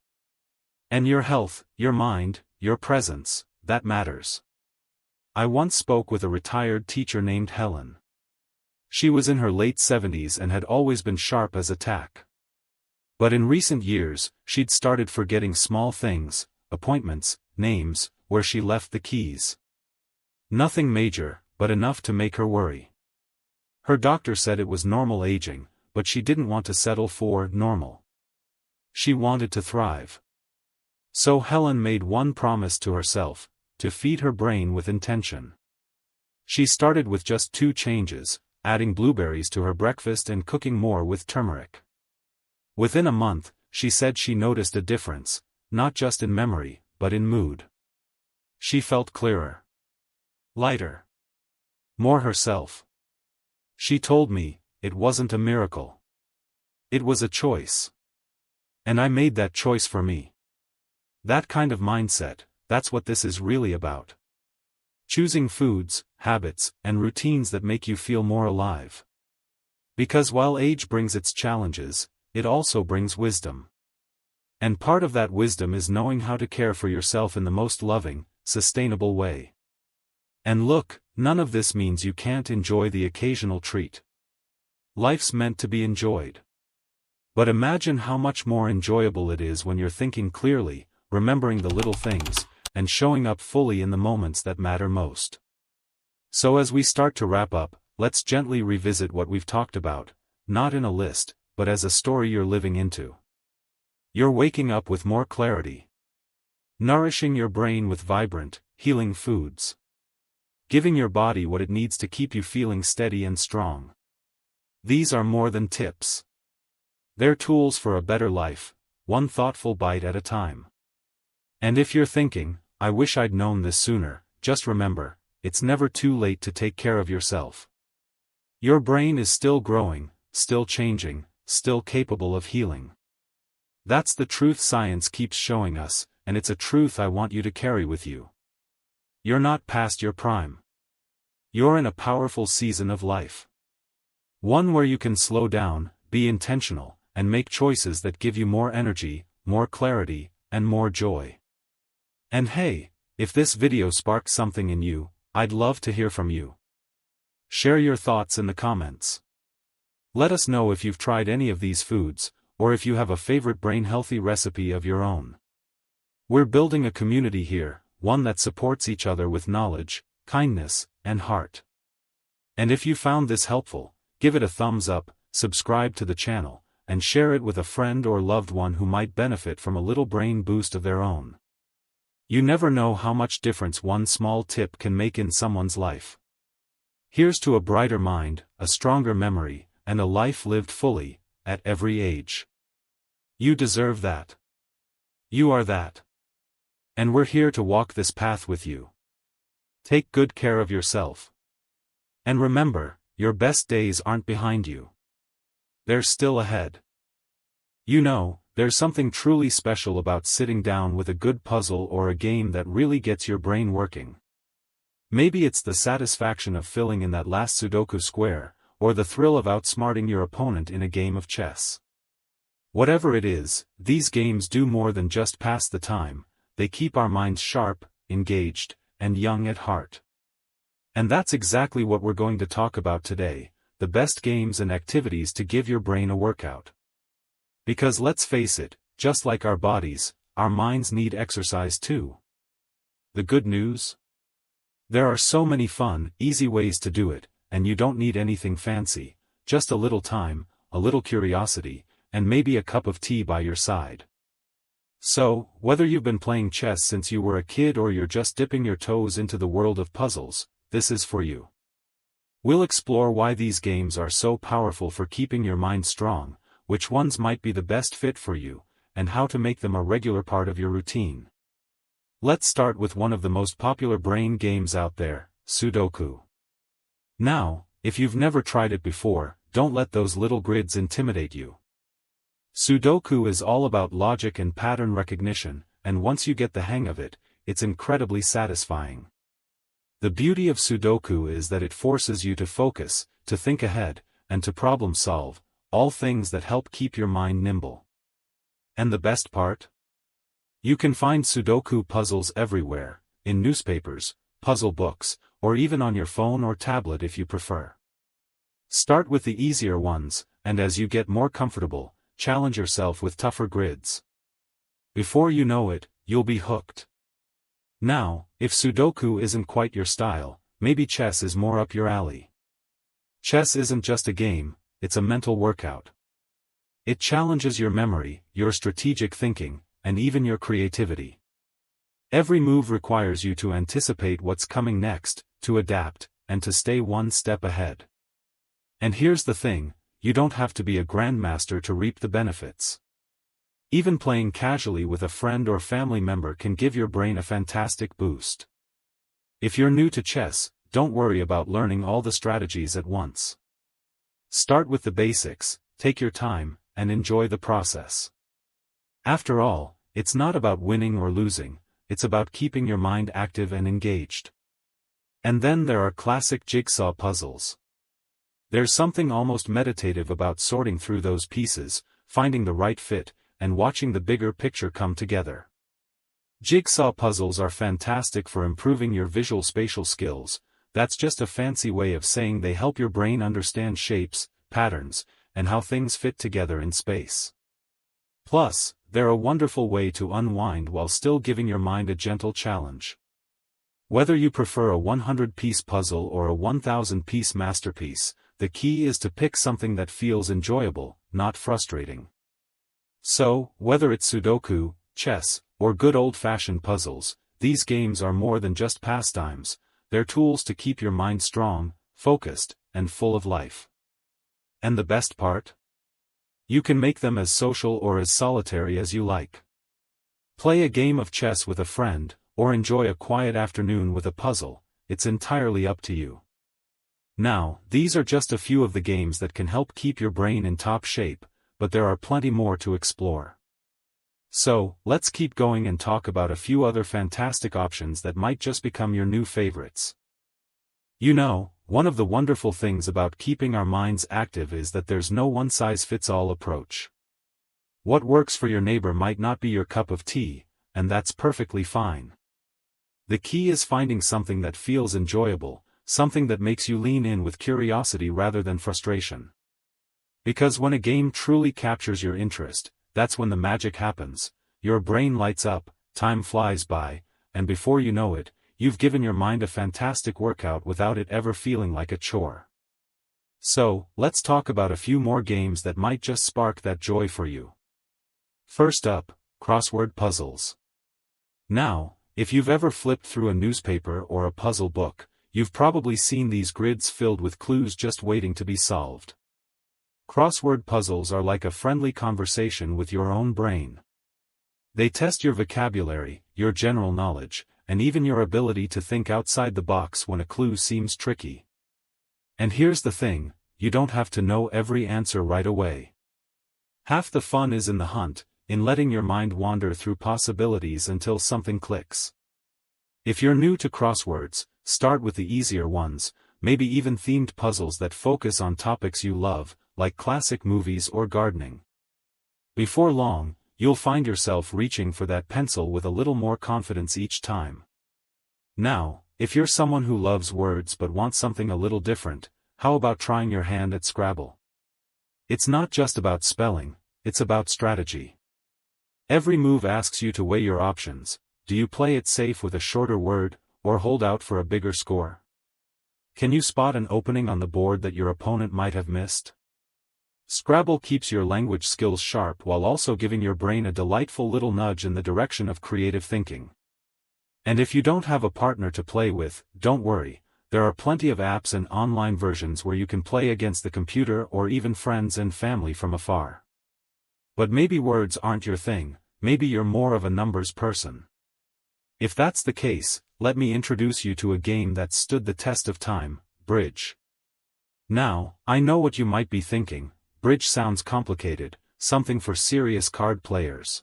[SPEAKER 1] And your health, your mind, your presence, that matters. I once spoke with a retired teacher named Helen. She was in her late 70s and had always been sharp as a tack. But in recent years, she'd started forgetting small things, appointments, names, where she left the keys. Nothing major, but enough to make her worry. Her doctor said it was normal aging, but she didn't want to settle for normal. She wanted to thrive. So Helen made one promise to herself: to feed her brain with intention. She started with just 2 changes, adding blueberries to her breakfast and cooking more with turmeric. Within a month, she said she noticed a difference, not just in memory, but in mood. She felt clearer. Lighter. More herself. She told me, it wasn't a miracle. It was a choice. And I made that choice for me. That kind of mindset, that's what this is really about. Choosing foods, habits, and routines that make you feel more alive. Because while age brings its challenges, it also brings wisdom. And part of that wisdom is knowing how to care for yourself in the most loving, sustainable way. And look, none of this means you can't enjoy the occasional treat. Life's meant to be enjoyed. But imagine how much more enjoyable it is when you're thinking clearly, remembering the little things, and showing up fully in the moments that matter most. So as we start to wrap up, let's gently revisit what we've talked about, not in a list, but as a story you're living into. You're waking up with more clarity. Nourishing your brain with vibrant, healing foods. Giving your body what it needs to keep you feeling steady and strong. These are more than tips. They're tools for a better life, one thoughtful bite at a time. And if you're thinking, I wish I'd known this sooner, just remember, it's never too late to take care of yourself. Your brain is still growing, still changing, still capable of healing. That's the truth science keeps showing us, and it's a truth I want you to carry with you. You're not past your prime. You're in a powerful season of life. One where you can slow down, be intentional, and make choices that give you more energy, more clarity, and more joy. And hey, if this video sparked something in you, I'd love to hear from you. Share your thoughts in the comments. Let us know if you've tried any of these foods, or if you have a favorite brain-healthy recipe of your own. We're building a community here, one that supports each other with knowledge, kindness, and heart. And if you found this helpful, give it a thumbs up, subscribe to the channel, and share it with a friend or loved one who might benefit from a little brain boost of their own. You never know how much difference one small tip can make in someone's life. Here's to a brighter mind, a stronger memory, and a life lived fully, at every age. You deserve that. You are that. And we're here to walk this path with you. Take good care of yourself. And remember, your best days aren't behind you. They're still ahead. You know, there's something truly special about sitting down with a good puzzle or a game that really gets your brain working. Maybe it's the satisfaction of filling in that last Sudoku square, or the thrill of outsmarting your opponent in a game of chess. Whatever it is, these games do more than just pass the time, they keep our minds sharp, engaged, and young at heart. And that's exactly what we're going to talk about today, the best games and activities to give your brain a workout. Because let's face it, just like our bodies, our minds need exercise too. The good news? There are so many fun, easy ways to do it, and you don't need anything fancy, just a little time, a little curiosity, and maybe a cup of tea by your side. So, whether you've been playing chess since you were a kid or you're just dipping your toes into the world of puzzles, this is for you. We'll explore why these games are so powerful for keeping your mind strong, which ones might be the best fit for you, and how to make them a regular part of your routine. Let's start with one of the most popular brain games out there, Sudoku. Now, if you've never tried it before, don't let those little grids intimidate you. Sudoku is all about logic and pattern recognition, and once you get the hang of it, it's incredibly satisfying. The beauty of Sudoku is that it forces you to focus, to think ahead, and to problem solve, all things that help keep your mind nimble. And the best part? You can find Sudoku puzzles everywhere, in newspapers, puzzle books, or even on your phone or tablet if you prefer. Start with the easier ones, and as you get more comfortable, challenge yourself with tougher grids. Before you know it, you'll be hooked. Now, if Sudoku isn't quite your style, maybe chess is more up your alley. Chess isn't just a game, it's a mental workout. It challenges your memory, your strategic thinking, and even your creativity. Every move requires you to anticipate what's coming next, to adapt, and to stay one step ahead. And here's the thing, you don't have to be a grandmaster to reap the benefits. Even playing casually with a friend or family member can give your brain a fantastic boost. If you're new to chess, don't worry about learning all the strategies at once. Start with the basics, take your time, and enjoy the process. After all, it's not about winning or losing, it's about keeping your mind active and engaged. And then there are classic jigsaw puzzles. There's something almost meditative about sorting through those pieces, finding the right fit, and watching the bigger picture come together. Jigsaw puzzles are fantastic for improving your visual spatial skills. That's just a fancy way of saying they help your brain understand shapes, patterns, and how things fit together in space. Plus, they're a wonderful way to unwind while still giving your mind a gentle challenge. Whether you prefer a 100-piece puzzle or a 1,000-piece masterpiece, the key is to pick something that feels enjoyable, not frustrating. So, whether it's Sudoku, chess, or good old-fashioned puzzles, these games are more than just pastimes, they're tools to keep your mind strong, focused, and full of life. And the best part? You can make them as social or as solitary as you like. Play a game of chess with a friend, or enjoy a quiet afternoon with a puzzle, it's entirely up to you. Now, these are just a few of the games that can help keep your brain in top shape, but there are plenty more to explore. So, let's keep going and talk about a few other fantastic options that might just become your new favorites. You know, one of the wonderful things about keeping our minds active is that there's no one-size-fits-all approach. What works for your neighbor might not be your cup of tea, and that's perfectly fine. The key is finding something that feels enjoyable, something that makes you lean in with curiosity rather than frustration. Because when a game truly captures your interest, that's when the magic happens. Your brain lights up, time flies by, and before you know it, you've given your mind a fantastic workout without it ever feeling like a chore. So, let's talk about a few more games that might just spark that joy for you. First up, crossword puzzles. Now, if you've ever flipped through a newspaper or a puzzle book, you've probably seen these grids filled with clues just waiting to be solved. Crossword puzzles are like a friendly conversation with your own brain. They test your vocabulary, your general knowledge, and even your ability to think outside the box when a clue seems tricky. And here's the thing, you don't have to know every answer right away. Half the fun is in the hunt, in letting your mind wander through possibilities until something clicks. If you're new to crosswords, start with the easier ones, maybe even themed puzzles that focus on topics you love, like classic movies or gardening. Before long, you'll find yourself reaching for that pencil with a little more confidence each time. Now, if you're someone who loves words but wants something a little different, how about trying your hand at Scrabble? It's not just about spelling, it's about strategy. Every move asks you to weigh your options. Do you play it safe with a shorter word, or hold out for a bigger score? Can you spot an opening on the board that your opponent might have missed? Scrabble keeps your language skills sharp while also giving your brain a delightful little nudge in the direction of creative thinking. And if you don't have a partner to play with, don't worry, there are plenty of apps and online versions where you can play against the computer or even friends and family from afar. But maybe words aren't your thing, maybe you're more of a numbers person. If that's the case, let me introduce you to a game that's stood the test of time, bridge. Now, I know what you might be thinking, bridge sounds complicated, something for serious card players.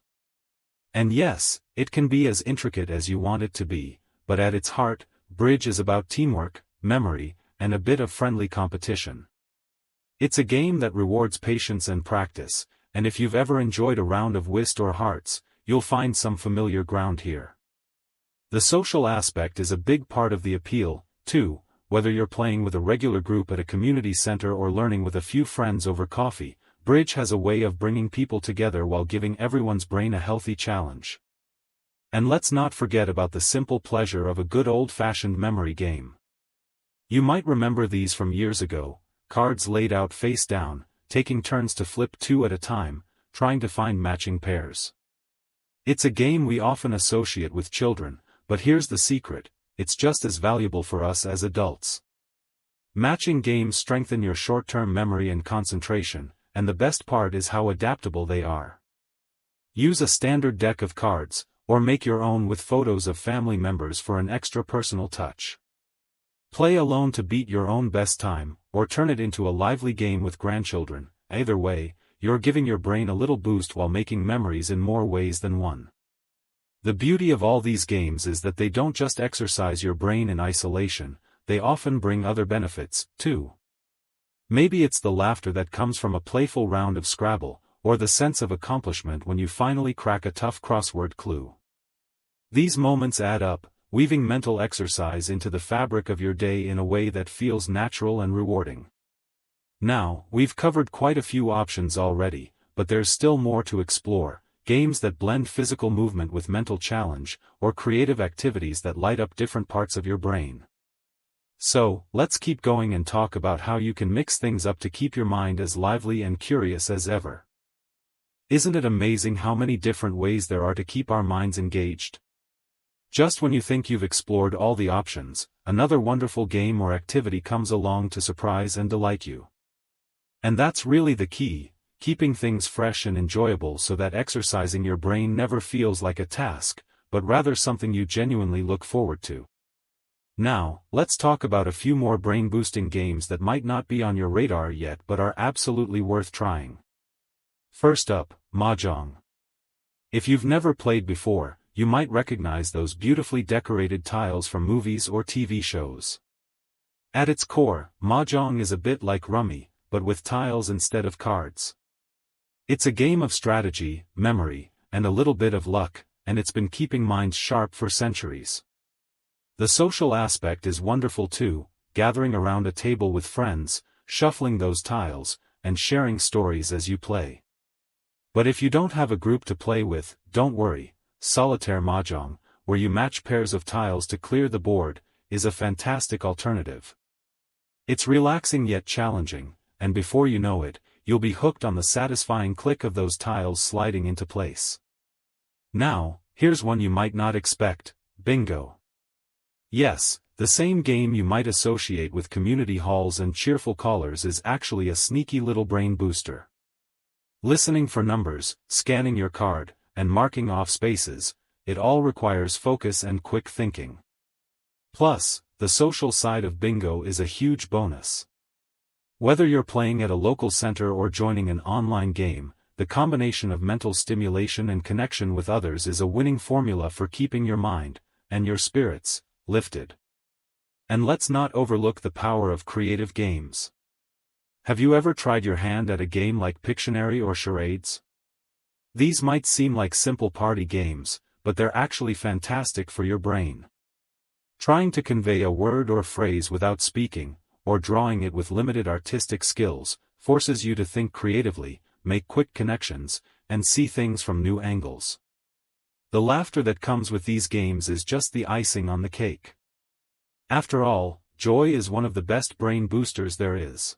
[SPEAKER 1] And yes, it can be as intricate as you want it to be, but at its heart, bridge is about teamwork, memory, and a bit of friendly competition. It's a game that rewards patience and practice, and if you've ever enjoyed a round of whist or hearts, you'll find some familiar ground here. The social aspect is a big part of the appeal, too, whether you're playing with a regular group at a community center or learning with a few friends over coffee, bridge has a way of bringing people together while giving everyone's brain a healthy challenge. And let's not forget about the simple pleasure of a good old-fashioned memory game. You might remember these from years ago, cards laid out face down, taking turns to flip two at a time, trying to find matching pairs. It's a game we often associate with children, but here's the secret, it's just as valuable for us as adults. Matching games strengthen your short-term memory and concentration, and the best part is how adaptable they are. Use a standard deck of cards, or make your own with photos of family members for an extra personal touch. Play alone to beat your own best time, or turn it into a lively game with grandchildren. Either way, you're giving your brain a little boost while making memories in more ways than one. The beauty of all these games is that they don't just exercise your brain in isolation, they often bring other benefits, too. Maybe it's the laughter that comes from a playful round of Scrabble, or the sense of accomplishment when you finally crack a tough crossword clue. These moments add up, weaving mental exercise into the fabric of your day in a way that feels natural and rewarding. Now, we've covered quite a few options already, but there's still more to explore, games that blend physical movement with mental challenge, or creative activities that light up different parts of your brain. So, let's keep going and talk about how you can mix things up to keep your mind as lively and curious as ever. Isn't it amazing how many different ways there are to keep our minds engaged? Just when you think you've explored all the options, another wonderful game or activity comes along to surprise and delight you. And that's really the key, keeping things fresh and enjoyable so that exercising your brain never feels like a task, but rather something you genuinely look forward to. Now, let's talk about a few more brain-boosting games that might not be on your radar yet but are absolutely worth trying. First up, Mahjong. If you've never played before, you might recognize those beautifully decorated tiles from movies or TV shows. At its core, Mahjong is a bit like Rummy, but with tiles instead of cards. It's a game of strategy, memory, and a little bit of luck, and it's been keeping minds sharp for centuries. The social aspect is wonderful too, gathering around a table with friends, shuffling those tiles, and sharing stories as you play. But if you don't have a group to play with, don't worry, solitaire mahjong, where you match pairs of tiles to clear the board, is a fantastic alternative. It's relaxing yet challenging, and before you know it, you'll be hooked on the satisfying click of those tiles sliding into place. Now, here's one you might not expect: bingo. Yes, the same game you might associate with community halls and cheerful callers is actually a sneaky little brain booster. Listening for numbers, scanning your card, and marking off spaces, it all requires focus and quick thinking. Plus, the social side of bingo is a huge bonus. Whether you're playing at a local center or joining an online game, the combination of mental stimulation and connection with others is a winning formula for keeping your mind, and your spirits, lifted. And let's not overlook the power of creative games. Have you ever tried your hand at a game like Pictionary or charades? These might seem like simple party games, but they're actually fantastic for your brain. Trying to convey a word or phrase without speaking, or drawing it with limited artistic skills, forces you to think creatively, make quick connections, and see things from new angles. The laughter that comes with these games is just the icing on the cake. After all, joy is one of the best brain boosters there is.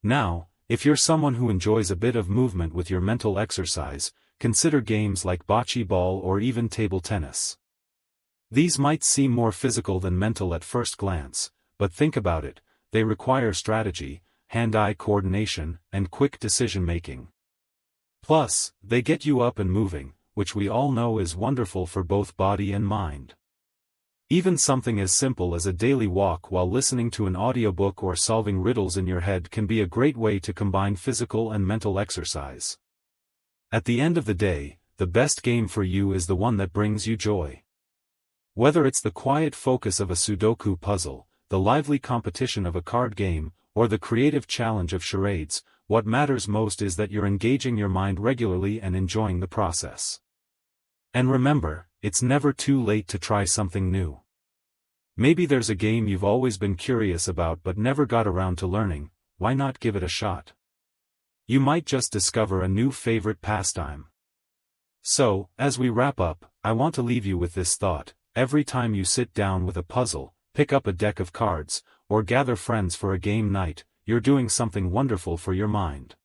[SPEAKER 1] Now, if you're someone who enjoys a bit of movement with your mental exercise, consider games like bocce ball or even table tennis. These might seem more physical than mental at first glance, but think about it, they require strategy, hand-eye coordination, and quick decision-making. Plus, they get you up and moving, which we all know is wonderful for both body and mind. Even something as simple as a daily walk while listening to an audiobook or solving riddles in your head can be a great way to combine physical and mental exercise. At the end of the day, the best game for you is the one that brings you joy. Whether it's the quiet focus of a Sudoku puzzle, the lively competition of a card game, or the creative challenge of charades, what matters most is that you're engaging your mind regularly and enjoying the process. And remember, it's never too late to try something new. Maybe there's a game you've always been curious about but never got around to learning. Why not give it a shot? You might just discover a new favorite pastime. So, as we wrap up, I want to leave you with this thought: every time you sit down with a puzzle, pick up a deck of cards, or gather friends for a game night, you're doing something wonderful for your mind.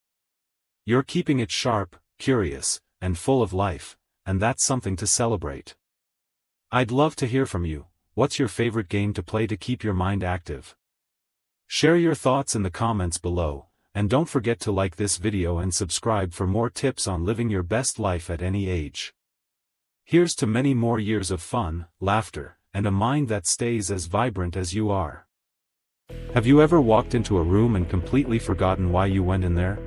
[SPEAKER 1] You're keeping it sharp, curious, and full of life, and that's something to celebrate. I'd love to hear from you. What's your favorite game to play to keep your mind active? Share your thoughts in the comments below, and don't forget to like this video and subscribe for more tips on living your best life at any age. Here's to many more years of fun, laughter, and a mind that stays as vibrant as you are. Have you ever walked into a room and completely forgotten why you went in there?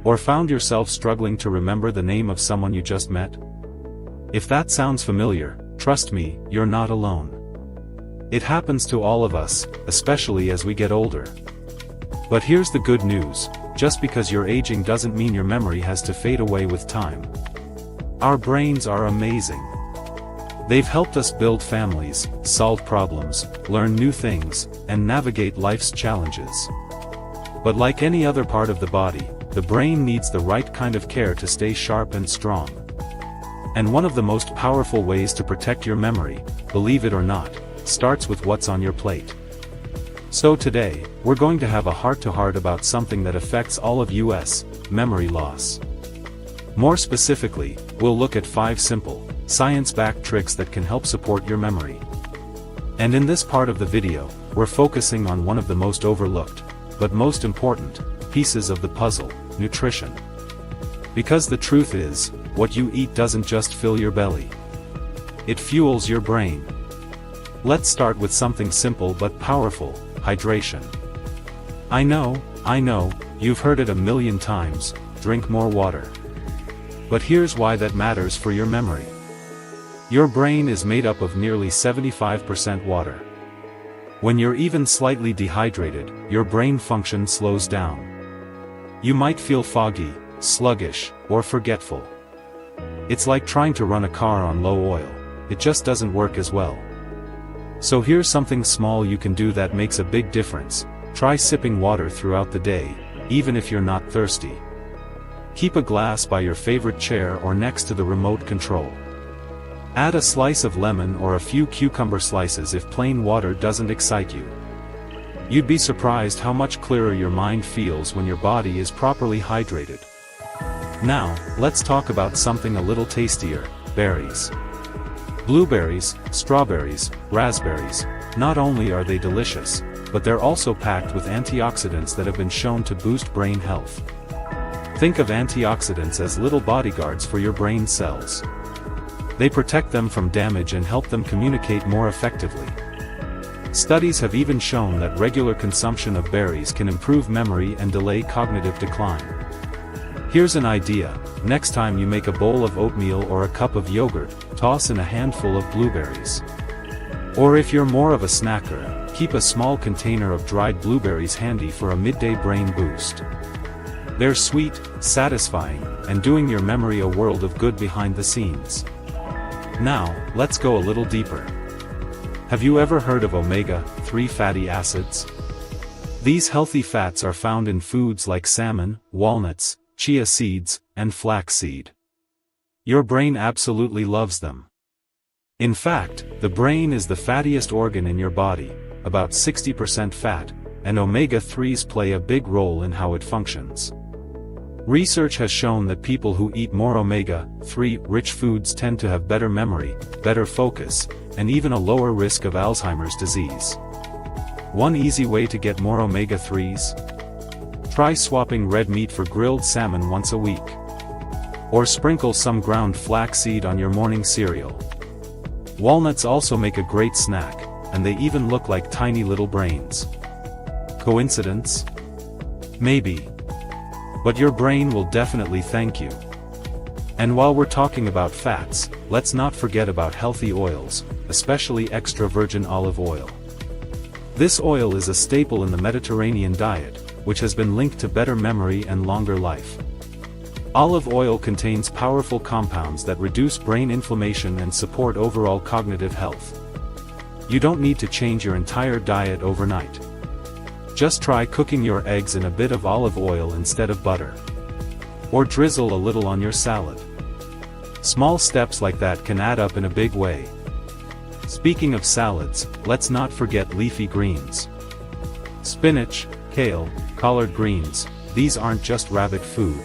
[SPEAKER 1] Or found yourself struggling to remember the name of someone you just met? If that sounds familiar, trust me, you're not alone. It happens to all of us, especially as we get older. But here's the good news: just because you're aging doesn't mean your memory has to fade away with time. Our brains are amazing. They've helped us build families, solve problems, learn new things, and navigate life's challenges. But like any other part of the body, the brain needs the right kind of care to stay sharp and strong. And one of the most powerful ways to protect your memory, believe it or not, starts with what's on your plate. So today, we're going to have a heart-to-heart about something that affects all of us: memory loss. More specifically, we'll look at 5 simple, science-backed tricks that can help support your memory. And in this part of the video, we're focusing on one of the most overlooked, but most important, pieces of the puzzle: nutrition. Because the truth is, what you eat doesn't just fill your belly. It fuels your brain. Let's start with something simple but powerful: hydration. I know, you've heard it a million times: drink more water. But here's why that matters for your memory. Your brain is made up of nearly 75% water. When you're even slightly dehydrated, your brain function slows down. You might feel foggy, sluggish, or forgetful. It's like trying to run a car on low oil. It just doesn't work as well. So here's something small you can do that makes a big difference. Try sipping water throughout the day, even if you're not thirsty. Keep a glass by your favorite chair or next to the remote control. Add a slice of lemon or a few cucumber slices if plain water doesn't excite you. You'd be surprised how much clearer your mind feels when your body is properly hydrated. Now, let's talk about something a little tastier: berries. Blueberries, strawberries, raspberries. Not only are they delicious, but they're also packed with antioxidants that have been shown to boost brain health. Think of antioxidants as little bodyguards for your brain cells. They protect them from damage and help them communicate more effectively. Studies have even shown that regular consumption of berries can improve memory and delay cognitive decline. Here's an idea: next time you make a bowl of oatmeal or a cup of yogurt, toss in a handful of blueberries. Or if you're more of a snacker, keep a small container of dried blueberries handy for a midday brain boost. They're sweet, satisfying, and doing your memory a world of good behind the scenes. Now, let's go a little deeper. Have you ever heard of omega-3 fatty acids? These healthy fats are found in foods like salmon, walnuts, chia seeds, and flaxseed. Your brain absolutely loves them. In fact, the brain is the fattiest organ in your body, about 60% fat, and omega-3s play a big role in how it functions. Research has shown that people who eat more omega-3 rich foods tend to have better memory, better focus, and even a lower risk of Alzheimer's disease. One easy way to get more omega-3s? Try swapping red meat for grilled salmon once a week. Or sprinkle some ground flaxseed on your morning cereal. Walnuts also make a great snack, and they even look like tiny little brains. Coincidence? Maybe. But your brain will definitely thank you. And while we're talking about fats, let's not forget about healthy oils, especially extra virgin olive oil. This oil is a staple in the Mediterranean diet, which has been linked to better memory and longer life. Olive oil contains powerful compounds that reduce brain inflammation and support overall cognitive health. You don't need to change your entire diet overnight. Just try cooking your eggs in a bit of olive oil instead of butter. Or drizzle a little on your salad. Small steps like that can add up in a big way. Speaking of salads, let's not forget leafy greens. Spinach, kale, collard greens, these aren't just rabbit food.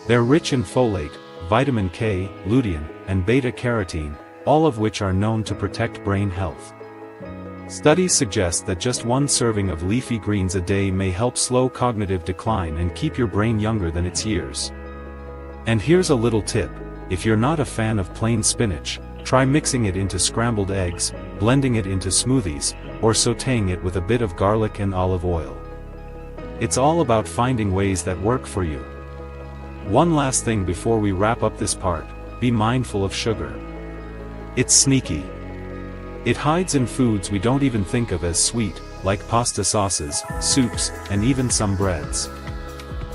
[SPEAKER 1] They're rich in folate, vitamin K, lutein, and beta-carotene, all of which are known to protect brain health. Studies suggest that just one serving of leafy greens a day may help slow cognitive decline and keep your brain younger than its years. And here's a little tip: if you're not a fan of plain spinach, try mixing it into scrambled eggs, blending it into smoothies, or sautéing it with a bit of garlic and olive oil. It's all about finding ways that work for you. One last thing before we wrap up this part: be mindful of sugar. It's sneaky. It hides in foods we don't even think of as sweet, like pasta sauces, soups, and even some breads.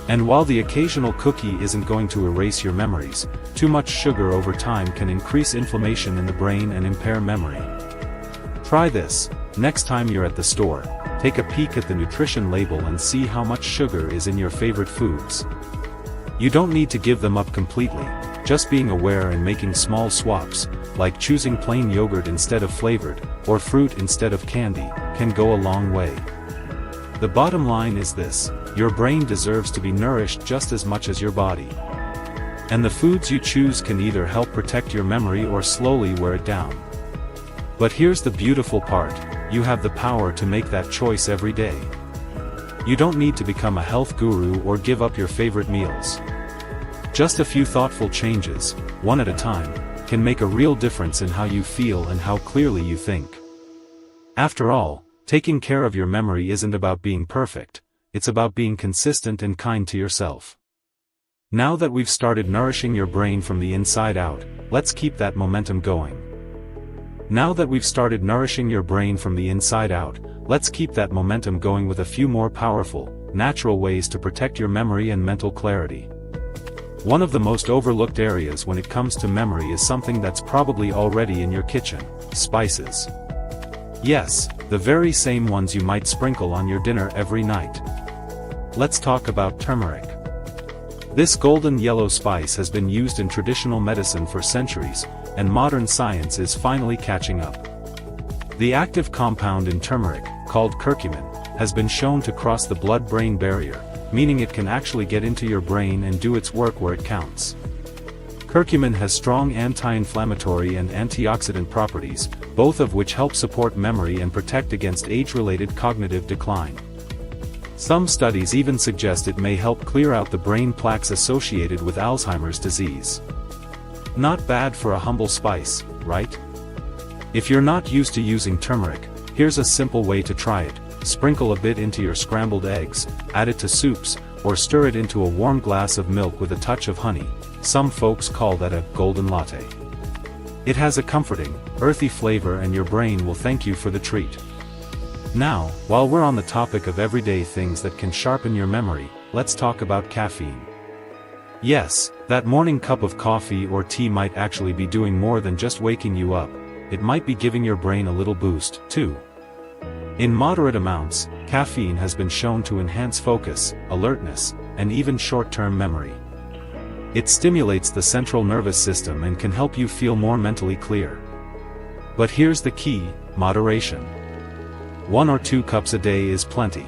[SPEAKER 1] And while the occasional cookie isn't going to erase your memories, too much sugar over time can increase inflammation in the brain and impair memory. Try this: next time you're at the store, take a peek at the nutrition label and see how much sugar is in your favorite foods. You don't need to give them up completely, just being aware and making small swaps, like choosing plain yogurt instead of flavored, or fruit instead of candy, can go a long way. The bottom line is this: your brain deserves to be nourished just as much as your body. And the foods you choose can either help protect your memory or slowly wear it down. But here's the beautiful part: you have the power to make that choice every day. You don't need to become a health guru or give up your favorite meals. Just a few thoughtful changes, one at a time, can make a real difference in how you feel and how clearly you think. After all, taking care of your memory isn't about being perfect, it's about being consistent and kind to yourself. Now that we've started nourishing your brain from the inside out, let's keep that momentum going. Now that we've started nourishing your brain from the inside out, let's keep that momentum going with a few more powerful, natural ways to protect your memory and mental clarity. One of the most overlooked areas when it comes to memory is something that's probably already in your kitchen: spices. Yes, the very same ones you might sprinkle on your dinner every night. Let's talk about turmeric. This golden yellow spice has been used in traditional medicine for centuries, and modern science is finally catching up. The active compound in turmeric, called curcumin, has been shown to cross the blood-brain barrier, meaning it can actually get into your brain and do its work where it counts. Curcumin has strong anti-inflammatory and antioxidant properties, both of which help support memory and protect against age-related cognitive decline. Some studies even suggest it may help clear out the brain plaques associated with Alzheimer's disease. Not bad for a humble spice, right? If you're not used to using turmeric, here's a simple way to try it. Sprinkle a bit into your scrambled eggs, add it to soups, or stir it into a warm glass of milk with a touch of honey. Some folks call that a golden latte. It has a comforting, earthy flavor and your brain will thank you for the treat. Now, while we're on the topic of everyday things that can sharpen your memory, let's talk about caffeine. Yes, that morning cup of coffee or tea might actually be doing more than just waking you up. It might be giving your brain a little boost, too. In moderate amounts, caffeine has been shown to enhance focus, alertness, and even short-term memory. It stimulates the central nervous system and can help you feel more mentally clear. But here's the key: moderation. 1 or 2 cups a day is plenty.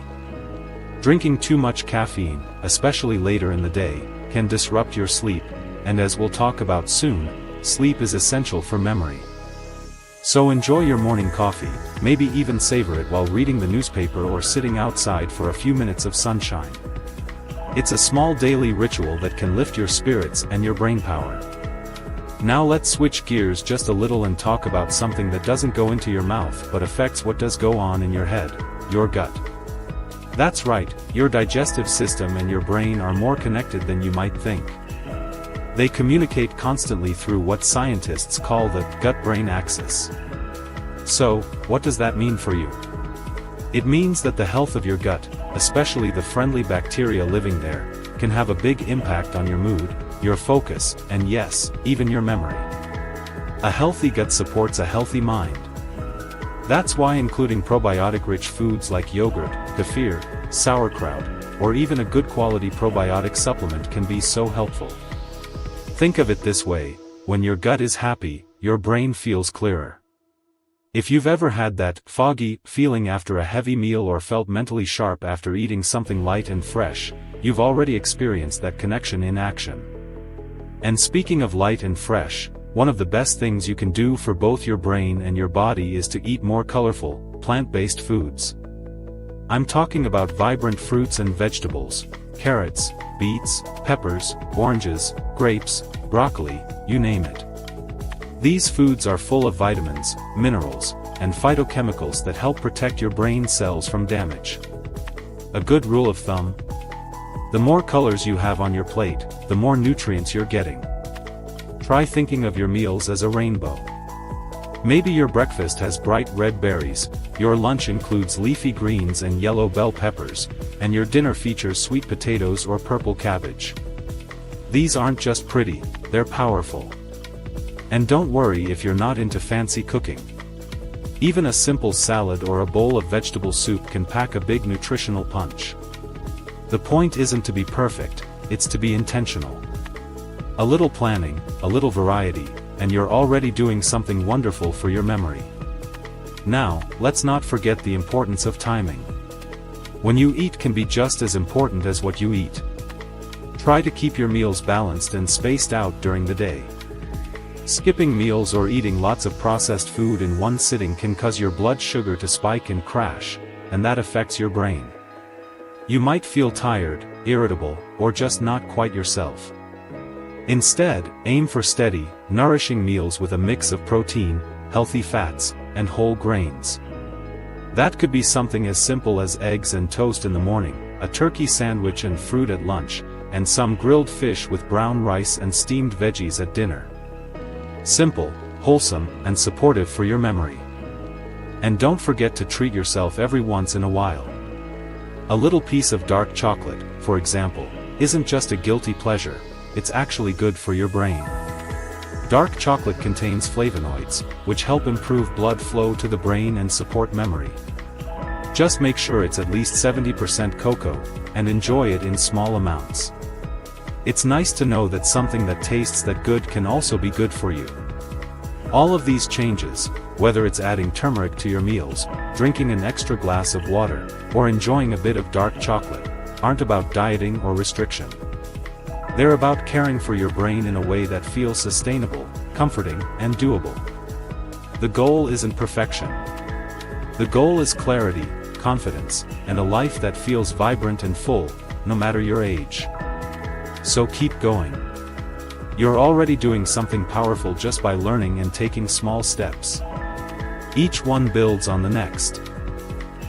[SPEAKER 1] Drinking too much caffeine, especially later in the day, can disrupt your sleep, and as we'll talk about soon, sleep is essential for memory. So enjoy your morning coffee, maybe even savor it while reading the newspaper or sitting outside for a few minutes of sunshine. It's a small daily ritual that can lift your spirits and your brain power. Now let's switch gears just a little and talk about something that doesn't go into your mouth but affects what does go on in your head: your gut. That's right, your digestive system and your brain are more connected than you might think. They communicate constantly through what scientists call the gut-brain axis. So, what does that mean for you? It means that the health of your gut, especially the friendly bacteria living there, can have a big impact on your mood, your focus, and yes, even your memory. A healthy gut supports a healthy mind. That's why including probiotic-rich foods like yogurt, kefir, sauerkraut, or even a good quality probiotic supplement can be so helpful. Think of it this way: when your gut is happy, your brain feels clearer. If you've ever had that foggy feeling after a heavy meal or felt mentally sharp after eating something light and fresh, you've already experienced that connection in action. And speaking of light and fresh, one of the best things you can do for both your brain and your body is to eat more colorful, plant-based foods. I'm talking about vibrant fruits and vegetables: carrots, beets, peppers, oranges, grapes, broccoli, you name it. These foods are full of vitamins, minerals, and phytochemicals that help protect your brain cells from damage. A good rule of thumb: the more colors you have on your plate, the more nutrients you're getting. Try thinking of your meals as a rainbow. Maybe your breakfast has bright red berries, your lunch includes leafy greens and yellow bell peppers, and your dinner features sweet potatoes or purple cabbage. These aren't just pretty, they're powerful. And don't worry if you're not into fancy cooking. Even a simple salad or a bowl of vegetable soup can pack a big nutritional punch. The point isn't to be perfect, it's to be intentional. A little planning, a little variety, and you're already doing something wonderful for your memory. Now, let's not forget the importance of timing. When you eat can be just as important as what you eat. Try to keep your meals balanced and spaced out during the day. Skipping meals or eating lots of processed food in one sitting can cause your blood sugar to spike and crash, and that affects your brain. You might feel tired, irritable, or just not quite yourself. Instead, aim for steady, nourishing meals with a mix of protein, healthy fats, and whole grains. That could be something as simple as eggs and toast in the morning, a turkey sandwich and fruit at lunch, and some grilled fish with brown rice and steamed veggies at dinner. Simple, wholesome, and supportive for your memory. And don't forget to treat yourself every once in a while. A little piece of dark chocolate, for example, isn't just a guilty pleasure, it's actually good for your brain. Dark chocolate contains flavonoids, which help improve blood flow to the brain and support memory. Just make sure it's at least 70% cocoa, and enjoy it in small amounts. It's nice to know that something that tastes that good can also be good for you. All of these changes, whether it's adding turmeric to your meals, drinking an extra glass of water, or enjoying a bit of dark chocolate, aren't about dieting or restriction. They're about caring for your brain in a way that feels sustainable, comforting, and doable. The goal isn't perfection. The goal is clarity, confidence, and a life that feels vibrant and full, no matter your age. So keep going. You're already doing something powerful just by learning and taking small steps. Each one builds on the next.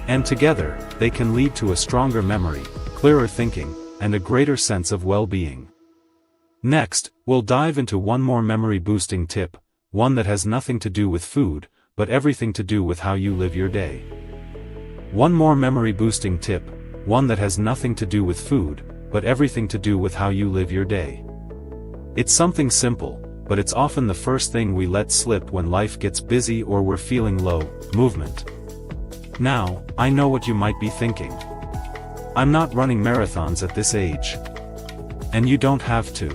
[SPEAKER 1] And together, they can lead to a stronger memory, clearer thinking, and a greater sense of well-being. Next, we'll dive into one more memory-boosting tip, one that has nothing to do with food, but everything to do with how you live your day. One more memory-boosting tip, one that has nothing to do with food, but everything to do with how you live your day. It's something simple, but it's often the first thing we let slip when life gets busy or we're feeling low: movement. Now, I know what you might be thinking. I'm not running marathons at this age. And you don't have to.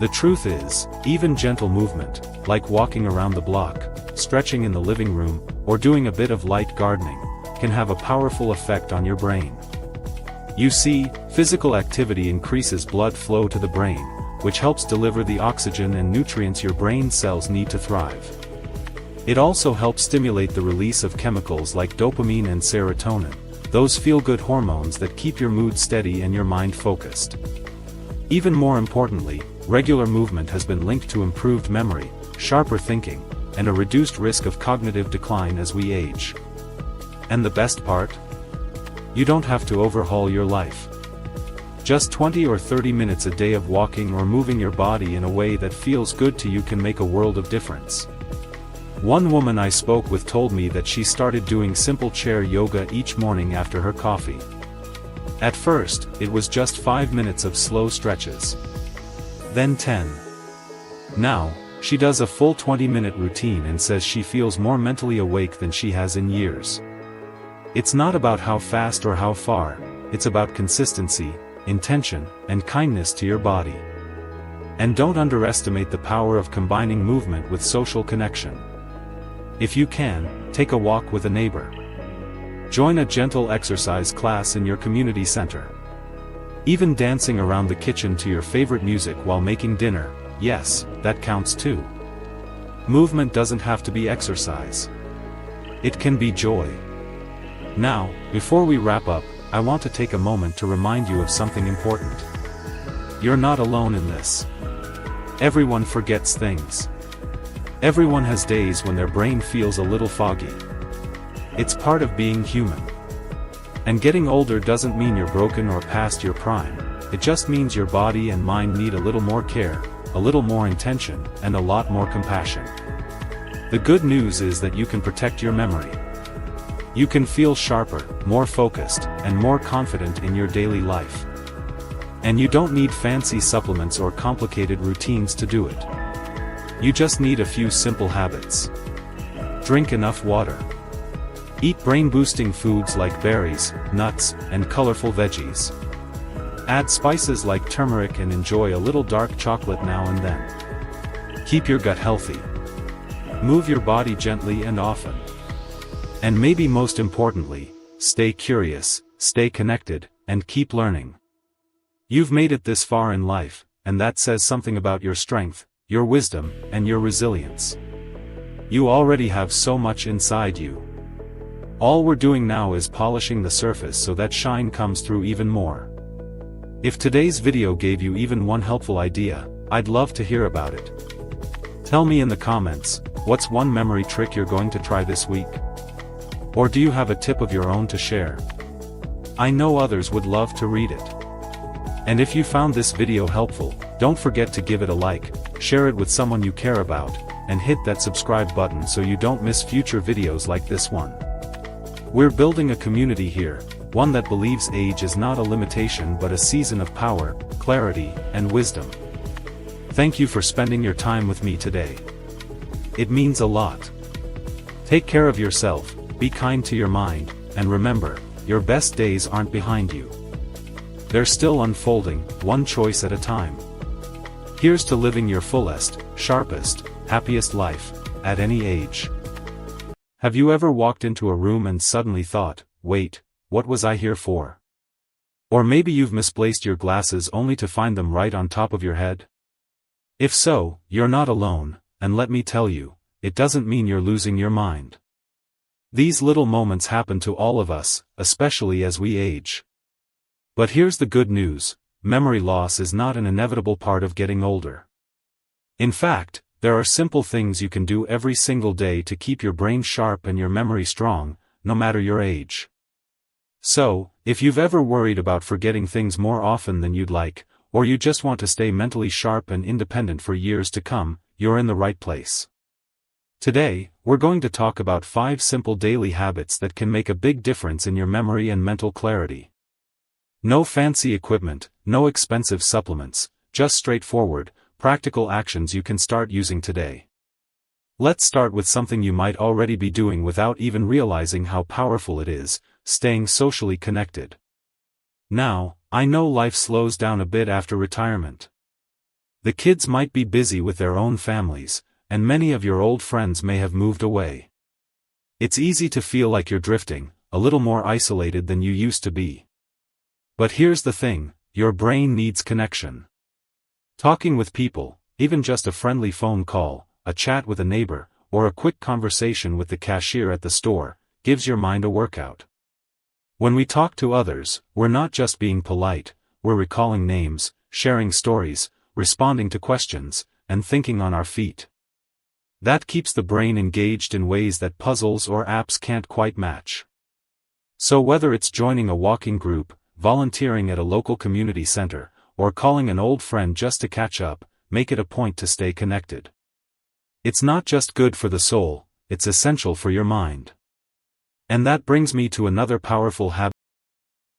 [SPEAKER 1] The truth is, even gentle movement, like walking around the block, stretching in the living room, or doing a bit of light gardening, can have a powerful effect on your brain. You see, physical activity increases blood flow to the brain, which helps deliver the oxygen and nutrients your brain cells need to thrive. It also helps stimulate the release of chemicals like dopamine and serotonin, those feel-good hormones that keep your mood steady and your mind focused. Even more importantly, regular movement has been linked to improved memory, sharper thinking, and a reduced risk of cognitive decline as we age. And the best part? You don't have to overhaul your life. Just 20 or 30 minutes a day of walking or moving your body in a way that feels good to you can make a world of difference. One woman I spoke with told me that she started doing simple chair yoga each morning after her coffee. At first, it was just 5 minutes of slow stretches. Then 10. Now, she does a full 20-minute routine and says she feels more mentally awake than she has in years. It's not about how fast or how far, it's about consistency, intention, and kindness to your body. And don't underestimate the power of combining movement with social connection. If you can, take a walk with a neighbor. Join a gentle exercise class in your community center. Even dancing around the kitchen to your favorite music while making dinner, yes, that counts too. Movement doesn't have to be exercise. It can be joy. Now, before we wrap up, I want to take a moment to remind you of something important. You're not alone in this. Everyone forgets things. Everyone has days when their brain feels a little foggy. It's part of being human. And getting older doesn't mean you're broken or past your prime, it just means your body and mind need a little more care, a little more intention, and a lot more compassion. The good news is that you can protect your memory. You can feel sharper, more focused, and more confident in your daily life. And you don't need fancy supplements or complicated routines to do it. You just need a few simple habits. Drink enough water. Eat brain-boosting foods like berries, nuts, and colorful veggies. Add spices like turmeric and enjoy a little dark chocolate now and then. Keep your gut healthy. Move your body gently and often. And maybe most importantly, stay curious, stay connected, and keep learning. You've made it this far in life, and that says something about your strength, your wisdom, and your resilience. You already have so much inside you. All we're doing now is polishing the surface so that shine comes through even more. If today's video gave you even one helpful idea, I'd love to hear about it. Tell me in the comments, what's one memory trick you're going to try this week? Or do you have a tip of your own to share? I know others would love to read it. And if you found this video helpful, don't forget to give it a like, share it with someone you care about, and hit that subscribe button so you don't miss future videos like this one. We're building a community here, one that believes age is not a limitation but a season of power, clarity, and wisdom. Thank you for spending your time with me today. It means a lot. Take care of yourself, be kind to your mind, and remember, your best days aren't behind you. They're still unfolding, one choice at a time. Here's to living your fullest, sharpest, happiest life, at any age. Have you ever walked into a room and suddenly thought, wait, what was I here for? Or maybe you've misplaced your glasses only to find them right on top of your head? If so, you're not alone, and let me tell you, it doesn't mean you're losing your mind. These little moments happen to all of us, especially as we age. But here's the good news, memory loss is not an inevitable part of getting older. In fact, there are simple things you can do every single day to keep your brain sharp and your memory strong, no matter your age. So, if you've ever worried about forgetting things more often than you'd like, or you just want to stay mentally sharp and independent for years to come, you're in the right place. Today, we're going to talk about 5 simple daily habits that can make a big difference in your memory and mental clarity. No fancy equipment, no expensive supplements, just straightforward, practical actions you can start using today. Let's start with something you might already be doing without even realizing how powerful it is, staying socially connected. Now, I know life slows down a bit after retirement. The kids might be busy with their own families, and many of your old friends may have moved away. It's easy to feel like you're drifting, a little more isolated than you used to be. But here's the thing, your brain needs connection. Talking with people, even just a friendly phone call, a chat with a neighbor, or a quick conversation with the cashier at the store, gives your mind a workout. When we talk to others, we're not just being polite, we're recalling names, sharing stories, responding to questions, and thinking on our feet. That keeps the brain engaged in ways that puzzles or apps can't quite match. So whether it's joining a walking group, volunteering at a local community center, or calling an old friend just to catch up, make it a point to stay connected. It's not just good for the soul, it's essential for your mind. And that brings me to another powerful habit.